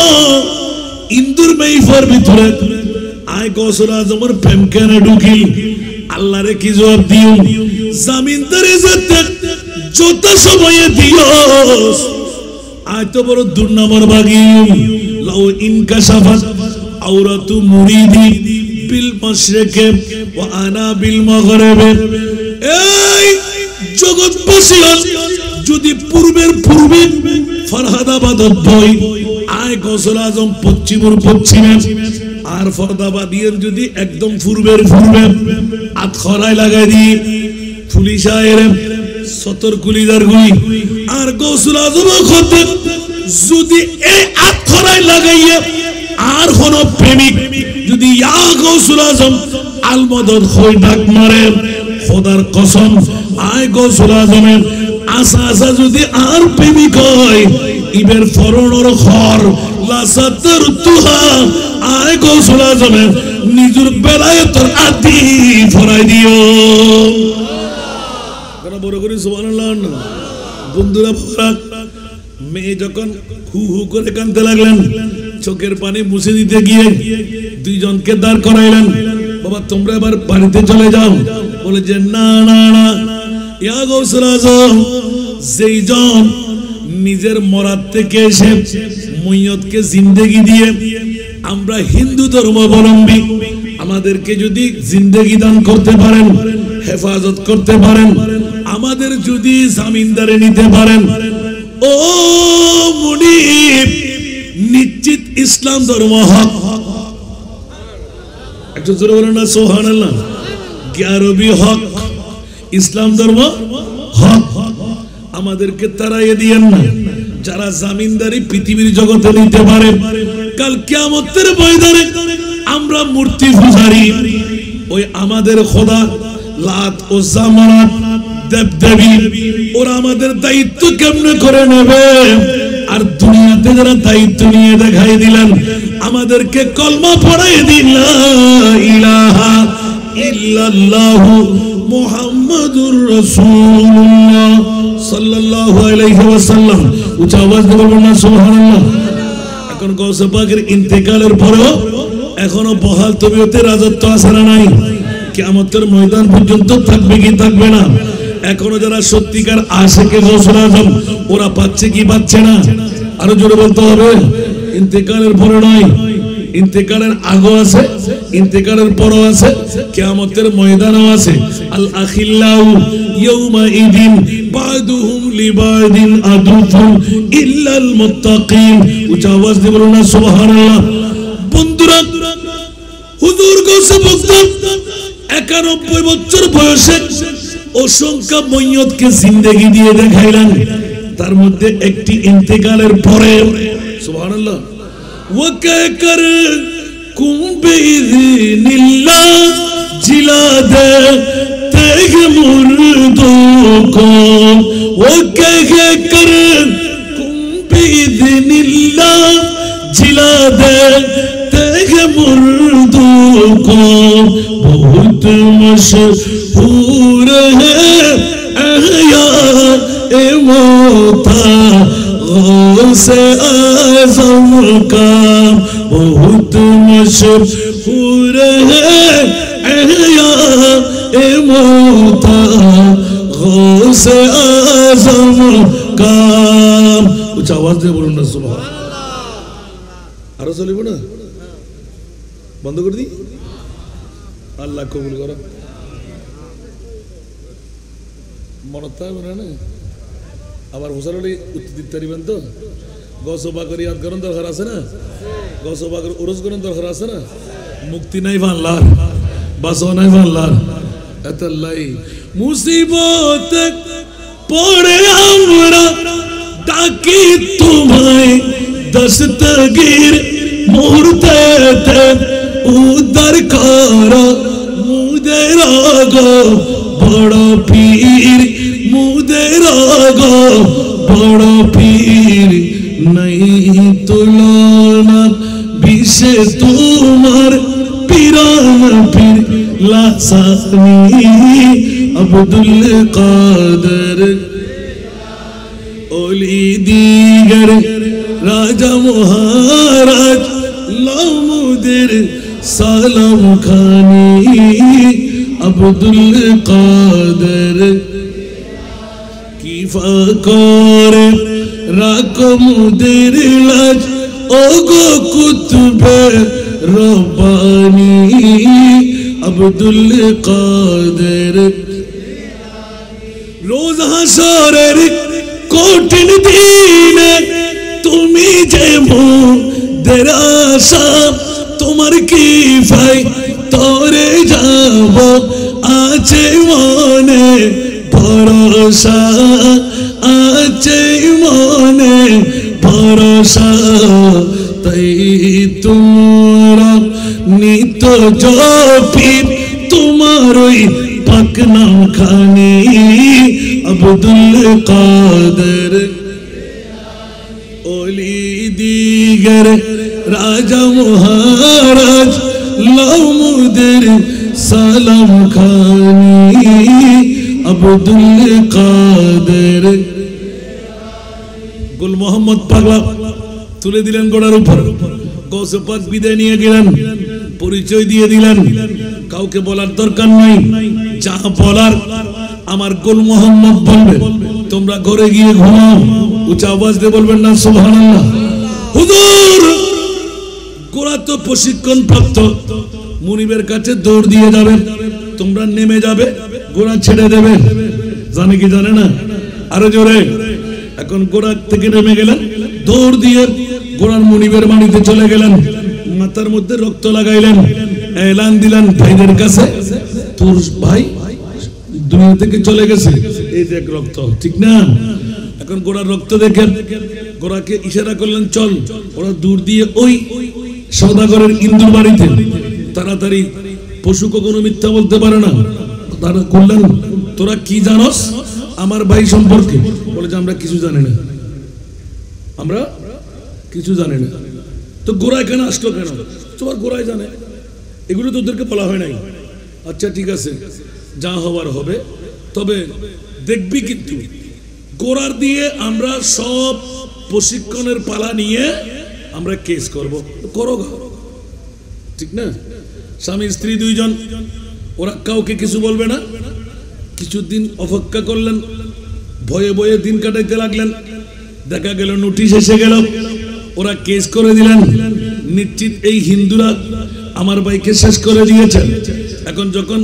ইন্দুর মাইফার ভিতরে আয় গৌসুল আজমের প্রেম কেন ঢুকি আল্লাহরে কি জবাব দিও জামিনদারে যেতে যত সময়ে দিও আয় তো বড় দুর্নামর বাগি লাউ ইনকাশাফাত আওরাতু মুরিদি বিল মাশরিকে ওয়া আনা বিল মাগরিবে এই জগৎবাসী যদি পূর্বে ফরহাদাবাদ বই আয় গৌসুল আজম পশ্চিমে আর ফরদাবাদিয়ান যদি একদম পূর্বে আত খরাই লাগাই দি পুলিশায়ের সতর কুলিদার গুই আর গৌসুল আজম খতে যদি এই আত খরাই লাগাইয়ে আর কোন প্রেমিক যদি ইয়া গৌসুল আজম আল মদদ হই ডাক মারে খোদার কসম আয় গৌসুল আজমের আশা যদি আর প্রেমিক হয় ইবের ফরণর খর লাসাতর তুহা আয় গৌসুল আজমের নিজের বেলায়েতর আদি ফরাই দিও কেন বড় করে সুবহানাল্লাহ বন্ধুরা মেয়ে যখন হু হু করে কাঁদতে লাগলেন চোখের পানি মুছে দিতে গিয়ে দুইজনকে দাঁড় করাইলেন বাবা তোমরা এবার বাড়িতে চলে যাও বলে যে না না না ইয়া গৌসুল আজম যেই জন নিজের মরার থেকে এসে মইয়তকে জিন্দেগি দিয়ে আমরা হিন্দু ধর্মাবলম্বী আমাদেরকে যদি জিন্দেগি দান করতে পারেন হেফাজত করতে পারেন আমাদের যদি জামিনদারে নিতে পারেন, ও মুনিব, নিশ্চিত ইসলাম ধর্ম হক। একটু জোরে বলেন না সুবহানাল্লাহ। আরবি হক, ইসলাম ধর্ম হক। আমাদেরকে তাড়াইয়ে দিয়েন না। যারা জামিনদারি পৃথিবীর জগতে নিতে পারে, কাল কিয়ামতের ময়দানে আমরা মূর্তি পূজারি, ওই আমাদের খোদা লাত ও জামানাত দেবদেবী, ওরা আমাদের দায়িত্ব কেমনে করে নেবে? আর দুনিয়াতে যারা দায়িত্ব নিয়ে দেখাই দিলেন, আমাদেরকে কলমা পড়াই দিন লা ইলাহা ইল্লাল্লাহু মুহাম্মাদুর রাসূলুল্লাহ সাল্লাল্লাহু আলাইহি ওয়াসাল্লাম। উচ্চ আওয়াজ দিয়ে বলুন না সুবহানাল্লাহ। এখন গৌসে পাকের ইন্তেকালের পরেও এখনো বহাল তবিয়তে রাজত্ব আছে না নাই? কিয়ামতের ময়দান পর্যন্ত থাকবে কি থাকবে না? এখনো যারা সত্যিকার আশিকে গৌসুল আজম, ওরা পাচ্ছে কি পাচ্ছে না? আরো জোরে বলতে হবে। ইন্তেকালের পরে নয়, ইন্তেকালের আগেও আছে, ইন্তেকালের পরও আছে, কিয়ামতের ময়দানও আছে। আল আখিল্লাউ ইয়াউমা ইদিন বাদুহুম লিবাদিন আদুফুন ইল্লাল মুত্তাকিন। উচ্চ আওয়াজ দিয়ে বলুন না সুবহানাল্লাহ। বন্ধুরা, হুজুর গৌসে বক্তব্য 91 বছর বয়সে অসংখ্য ময়্যতকে জিন্দেগি দিয়ে দেখাইলেন। তার মধ্যে একটি ইন্তেকালের পরে সুবহানাল্লাহ वो कहकर कुंबे नीला जिला दे तेग मुर्दों को, वो कहकर कुंबे नीला जिला दे तेग मुर्दों को, बहुत मशहूर है अहया ए मोता गौसे आज़म का, बहुत मशहूर है अहया ए मोता गौसे आज़म का। कुछ आवाज दे बोलो ना सुबह। আরো চলিব না? বন্ধ করে দি? আল্লাহ কবুল করো। মনত হবে না? আবার হুসার হলে উত্তর দিতে পারিবেন তো? গসবা করে ইয়াদ করেন দরকার আছে না? গসবা করে উরস করেন দরকার আছে না? মুক্তি নাই বাংলার, বাসও নাই বাংলার। এতাল্লাই মুসিবত পড়ে আমরা ডাকি তোমায়, দস্তগীর মুহূর্তে উদ্ধার করো মুদের গো বড় পীর, মুদের গো বড় পীর। নাই তুলনা বিশ্বে তোমার পীরান পীর লাসানি আব্দুল কাদের ওলি দিগর রাজা মহারাজ লামুদের সালাম খানি আব্দুল কাদের কিফা করে রাখো মুদের লাজ ওগো কুতুবে রব্বানি আব্দুল কাদের। রোজ হাসরের কঠিন দিনে তুমি যে মোদের আশা, তোমার কি ভাই তোরে যাব আছে মনে ভরসা, আছে মনে ভরসা। তাই তোমরা নিত জপি তোমার ওই পাক নাম খানি আব্দুল কাদের ওলি দিগর রাজা মহারাজ লামুদের সালাম খানি আব্দুল কাদের। গুল মোহাম্মদ পাগলা তুলে দিলেন গোড়ার উপর। গৌসে পাক বিদায় নিয়ে গেলেন, পরিচয় দিয়ে দিলেন। কাউকে বলার দরকার নাই, যা বলার আমার গুল মোহাম্মদ বলবে। তোমরা ঘরে গিয়ে ঘুমাও, উচ্চ আওয়াজ দিয়ে বলবেন না সুবহানাল্লাহ। হুজুর গোড়া তো প্রশিক্ষণ প্রাপ্ত, মুনিবের কাছে দৌড় দিয়ে যাবেন, তোমরা নেমে যাবে, গোড়া ছেড়ে দেবে। জানে কি জানে না? আরো জোরে। এখন ঘোড়া থেকে নেমে গেলেন, দৌড় দিয়ে ঘোড়ার মুনিবের বাড়িতে চলে গেলেন, মাথার মধ্যে রক্ত লাগাইলেন, এলান দিলেন ভাইদের কাছে, তোর ভাই দুনিয়া থেকে চলে গেছে, এই দেখ রক্ত, ঠিক না? এখন ঘোড়ার রক্ত দেখেন, ঘোড়াকে ইশারা করলেন চল। ওরা দূর দিয়ে ওই সওদাগরের ইন্দুর বাড়িতে, তাড়াতাড়ি, পশু কখনো মিথ্যা বলতে পারে না। তারা করলেন, তোরা কি জানোস আমার ভাই সম্পর্কে? বলে যে আমরা কিছু জানি না, আমরা কিছু জানি না। তো গোড়ায় কেন আসলো, কেন? তোমার গোড়ায় জানে, এগুলো তো ওদেরকে বলা হয় নাই। আচ্ছা ঠিক আছে, যা হওয়ার হবে, তবে দেখবি কিন্তু গোড়ার দিয়ে আমরা সব প্রশিক্ষণের পালা নিয়ে আমরা কেস করবো, করো, ঠিক না? স্বামী স্ত্রী দুইজন, ওরা কাউকে কিছু বলবে না। কিছুদিন অপেক্ষা করলেন, ভয়ে ভয়ে দিন কাটাইতে লাগলেন। দেখা গেল নোটিশ এসে গেল, ওরা কেস করে দিলেন, নিশ্চিত এই হিন্দুরা আমার ভাইকে শেষ করে দিয়েছে। এখন যখন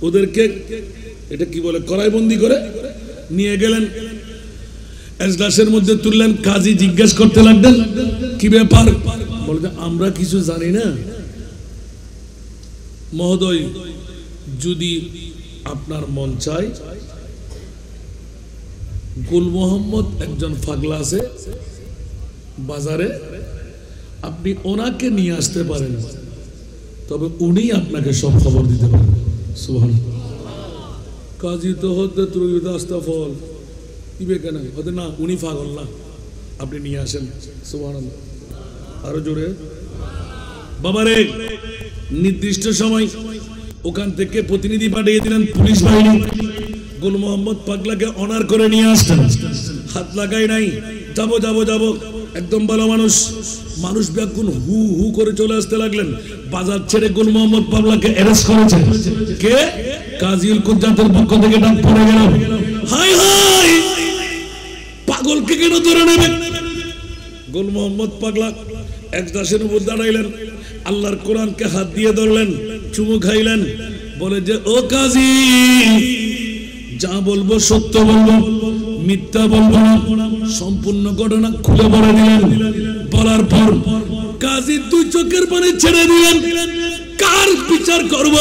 ওদেরকে এটা কি বলে কড়াইবন্দি করে নিয়ে গেলেন, এজলাসের মধ্যে তুললেন, কাজী জিজ্ঞেস করতে লাগলেন কি ব্যাপার? বলে যে আমরা কিছু জানি না মহোদয়, যদি আপনার মন চায়, গুল মোহাম্মদ একজন পাগলা আছে বাজারে, আপনি ওনাকে নিয়ে আসতে পারেন, তবে উনি আপনাকে সব খবর দিতে পারেন। সুবহানাল্লাহ। কাজী তো হতে ফল দিবে কেন? হতে না, উনি পাগল না, আপনি নিয়ে আসেন। সুবহানাল্লাহ। আরো জোরে। বাবারে, নির্দিষ্ট সময় ওখান থেকে প্রতিনিধি পাঠিয়ে দিলেন পুলিশ বাহিনী, গুল মোহাম্মদ পাগলাকে অনার করে নিয়ে আসতেন। হাত লাগাই নাই, যাবো যাবো যাবো, একদম ভালো মানুষ, মানুষ ব্যাকুল হু হু করে চলে আসতে লাগলেন। বাজার ছেড়ে গুল মোহাম্মদ পাগলাকে অ্যারেস্ট করেছে কে? কাজীউল কুজ্জাতের পক্ষ থেকে ডাক পড়ে গেল, হাই হাই, পাগলকে কেন ধরে নেবেন? গুল মোহাম্মদ পাগলা এক দাসের উপর দাঁড়াইলেন, আল্লাহর কোরআনকে হাত দিয়ে ধরলেন, চুমু খাইলেন, বলে যে ও কাজী, যা বলবো সত্য বলবো, মিথ্যা বলবো না, সম্পূর্ণ ঘটনা খুলে বলে দিলেন। বলার পর কাজী দুই চোখের পানি ছেড়ে দিলেন, কার বিচার করব?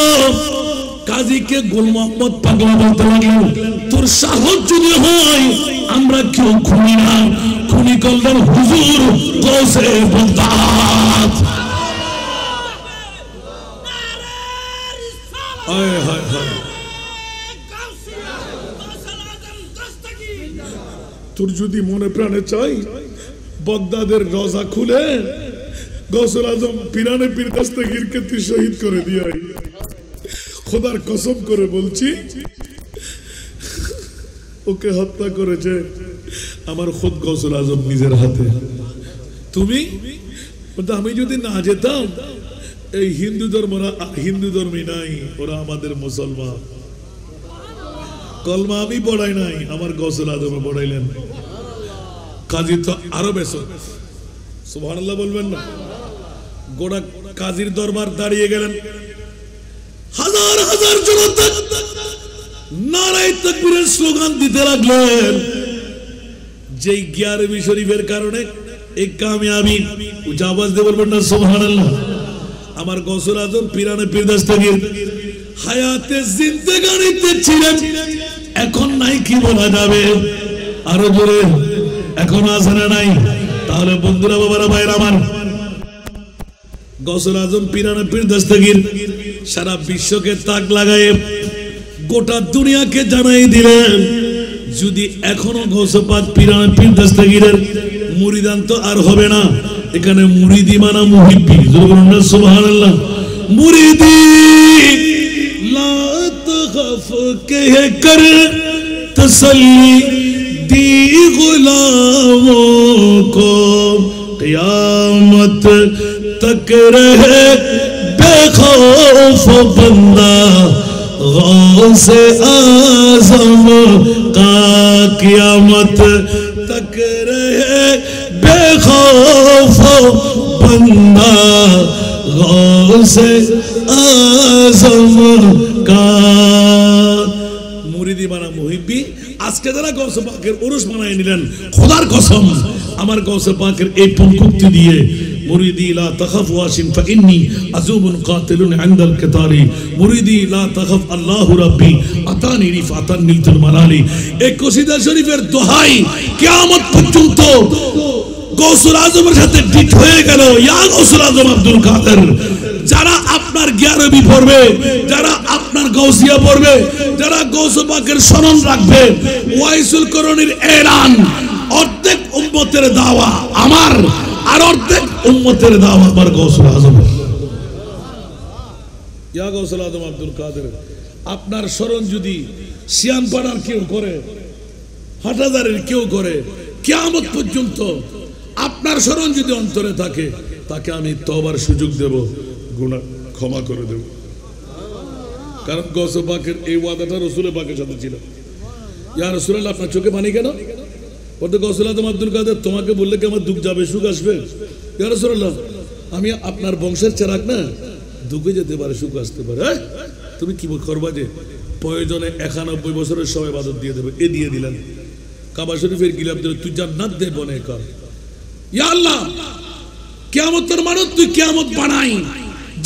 কাজীকে গুল মোহাম্মদ পাগলা বলতে লাগলেন, তোর সাহস যদি হয় আমরা কেউ খুনি না, খুনি করলেন হুজুর গৌসে বাগদাদ। হায় হায় হায়, তোর যদি মনে প্রাণে চাই, বাগদাদের রওজা খুলে গৌসুল আজম পিরানে পীর দস্তগীরকে তুই শহীদ করে দিয়াই। খোদার কসম করে বলছি, ওকে হত্যা করেছে আমার খোদ গৌসুল আজম নিজের হাতে। তুমি, আমি যদি না যেতাম, এই হিন্দু ধর্মরা হিন্দু ধর্মী নাই, ওরা আমাদের মুসলমান। কলমা আমি পড়াই নাই, আমার গৌসুল আজমে পড়াইলেন। কাজী তো আরো বেশি, সুবহানাল্লাহ বলবেন না? গোড়া কাজীর দরবার দাঁড়িয়ে গেলেন, হাজার হাজার জনতা নারায়ে তাকবীরের স্লোগান দিতে লাগলেন। যেই 11 শরীফের কারণে এই কামিয়াবি, উচ্চ আওয়াজ দিয়ে বলবেন না সুবহানাল্লাহ? আমার গৌসুল আজম পিরানে পীর দস্তগীর হায়াতে জিন্দেগানিতে ছিলেন, এখন নাই কি বলা যাবে? আরো জোরে, এখন আছে না নাই? তাহলে বন্ধুরা, বাবারা, ভাইরা আমার, গৌসুল আজম পিরানে পীর দস্তগীর সারা বিশ্বকে তাক লাগায় গোটা দুনিয়াকে জানাই দিলেন, যদি এখনো গৌসে পাক পিরানে পীর দস্তগীরের মুরিদান তো আর হবে না, এখানে মুরিদি মানা মুহিব্বি। সুবহানাল্লাহ। মুরিদি লা তখফ কে কর তসল্লি दी गुलामों को क़यामत तक रहे बेखौफ बंदा गौसे आज़म का, क़यामत तक रहे बेखौफ बंदा गौसे आज़म का। मुरीदी দিবানা মুহিব্বি আজকে যারা গৌসে পাকের উরুস বানায় নিলেন খোদার কসম আমার গৌসে পাকের এই পঙ্কুক্তি দিয়ে মুরিদি লা তাখাফ ওয়াসিন ফাইন্নী আযুবুন কাতিলুন ইনদাল কিতারি মুরিদি লা তাখাফ আল্লাহু রাব্বি আতানি রিফাতান নিলতুল মানালি এই কসিদা শরীফের দোহাই কিয়ামত পর্যন্ত গৌসুল আজমের সাথে ঠিক হয়ে গেল ইয়া গৌসুল আজম আব্দুল কাদের যারা আপনার গিয়ারবি পড়বে যারা আপনার গৌসিয়া পড়বে যারা গৌসে পাকের শরণ রাখবে ওয়াইসুল করণীর এলান অর্ধেক উম্মতের দাওয়া আমার আর অর্ধেক উম্মতের দাওয়া আমার গৌসুল আজম ইয়া গৌসুল আজম আব্দুল কাদের আপনার শরণ যদি শিয়ানপাড়ার কেউ করে হাটাজারের কেউ করে কিয়ামত পর্যন্ত আপনার শরণ যদি অন্তরে থাকে তাকে আমি তওবার সুযোগ দেব গুনাহ ক্ষমা করে দেব কারণ গৌসে পাকের এই ওয়াদাটা রাসূলের পাকের সাথে ছিল ইয়া রাসূলুল্লাহ আপনার চোখে পানি কেন বলতে গৌসুল আজম আব্দুল কাদের তোমাকে বললে কি আমার দুঃখ যাবে সুখ আসবে ইয়া রাসূলুল্লাহ আমি আপনার বংশের চেরাগ না দুঃখে যেতে পারে সুখ আসতে পারে তুমি কি করবা যে প্রয়োজনে 91 বছরের সবাই ইবাদত দিয়ে দেবে এ দিয়ে দিলেন কাবা শরীফের গিলাফ দিলে তুই জান্নাত দে বনে কর ইয়া আল্লাহ কিয়ামতের মানত তুই কিয়ামত বানাই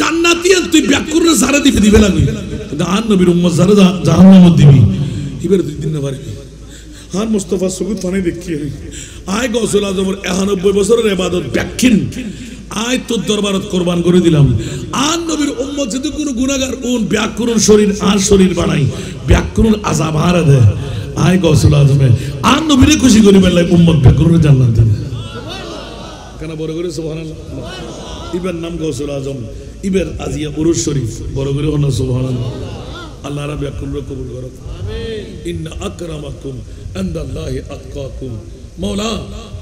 জান্নাতি তুই ব্যাকুরে সারা দিবে লাগি দান নবীর উম্মত সারা জাহান্নামত দিবি এবার দুই দিন না পারবি হার মুস্তাফা সুবুত ফানে দেখি আয় গৌসুল আজমের 91 বছরের ইবাদত ব্যাকিন আয় তোর দরবারত কুরবান করে দিলাম আর নবীর উম্মত যদি কোনো গুনাহগার ব্যাকুরুন শরীর আর শরীর বানাই ব্যাকুরুন আযাব হারা দে আয় গৌসুল আজমে আর নবীরে খুশি করিবার লাগি উম্মত ব্যাকুরে জান্নাত দিবে কেন বড় করে সুবহানাল্লাহ ইবের নাম গৌসুল আজম ইবের আজিয়া উরুস শরীফ বড় করে হন সুবহানাল্লাহ আল্লাহ রাব্বি আকুল্লাহ কবুল করো আমিন ইন্না আকরামাকুম ইনদাল্লাহি আতকাকুম মাওলা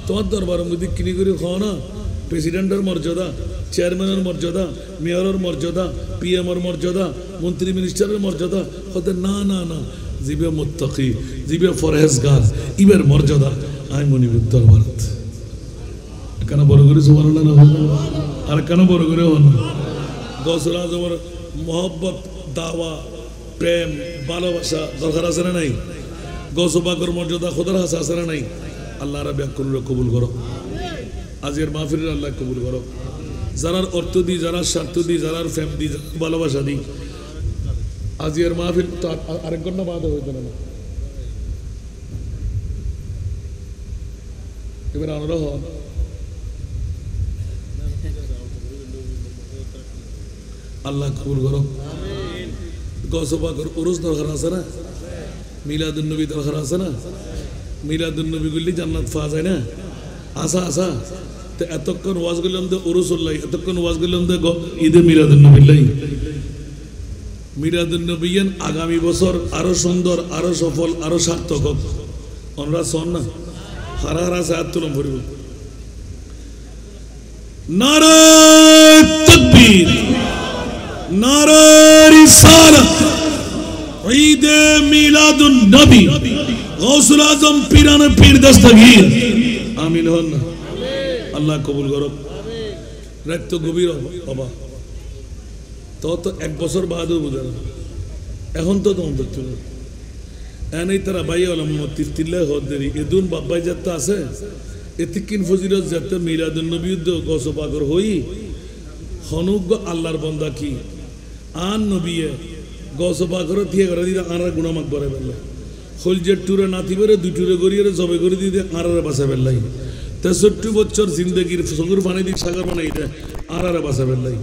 তোমার দরবারের মধ্যে কিনি করে খাও না প্রেসিডেন্টের মর্যাদা চেয়ারম্যানের মর্যাদা মেয়রের মর্যাদা পিএমের মর্যাদা মন্ত্রী মিনিস্টারের মর্যাদা হতে না না না জিবে মুত্তাকি জিবে ফরহেজগার ইবের মর্যাদা আই মনিবের দরবারত কেন বড় করে সুবহানাল্লাহ না আর কেন বড় করে হন গৌসুল আজমের মোহব্বত দাওয়া প্রেম ভালোবাসা দরকার আছে না নাই গৌসে পাকের মর্যাদা খোদার কাছে আছে না নাই আল্লাহ রাব্বি আকুল্লাহ কবুল করো আজকের মাহফিল আল্লাহ কবুল করো যারার অর্থ দি যারা স্বার্থ দি যারার ফ্যাম দি ভালোবাসা দি আজকের মাহফিল তো আরেক ঘন্টা বাদ হইতো না এবার আমরা হন আল্লাহ কবুল করো গৌসে পাকের উরুস দরকার আছে না মিলাদুন নবী দরকার আছে না মিলাদুন নবী গুলি জান্নাত পাওয়া যায় না আসা আসা তো এতক্ষণ ওয়াজ করলাম তো উরুসুল্লাহ এতক্ষণ ওয়াজ করলাম তো ঈদে মিলাদুন নবীল্লাহ মিলাদুন নবীন আগামী বছর আরো সুন্দর আরো সফল আরো সার্থক হোক আমরা শোন না হারা হারা সাহায্য তুলম করিব নারে তাকবীর নারে রিসালাত ঈদে মিলাদুন নবী গৌসুল আজম পীরানে পীর দস্তগীর আমিন হন না আল্লাহ কবুল করো রাত তো গভীর বাবা তো 1 বছর বাদও বুঝে না এখন তো তোমার দেখছো না এনেই তারা ভাই আলম তিল্লা হদ দেরি এদুন বাব্বাই যাত্রা আছে এতিকিন ফজিলত যাত্রা মিলাদুন নবী গৌসে পাকের হই হনুক আল্লাহর বান্দা কি আন নবীয়ে গৌসে পাকের থিয়ে করে দিতে আর গুণামাক করে বেলা খলজের টুরে নাতি বেড়ে দুটুরে গড়িয়ে জবে করে দিতে আর বাসা বেলাই 63 বছর জিন্দগির সগুর পানি দিয়ে সাগর বানাই আর বাসা বেলাই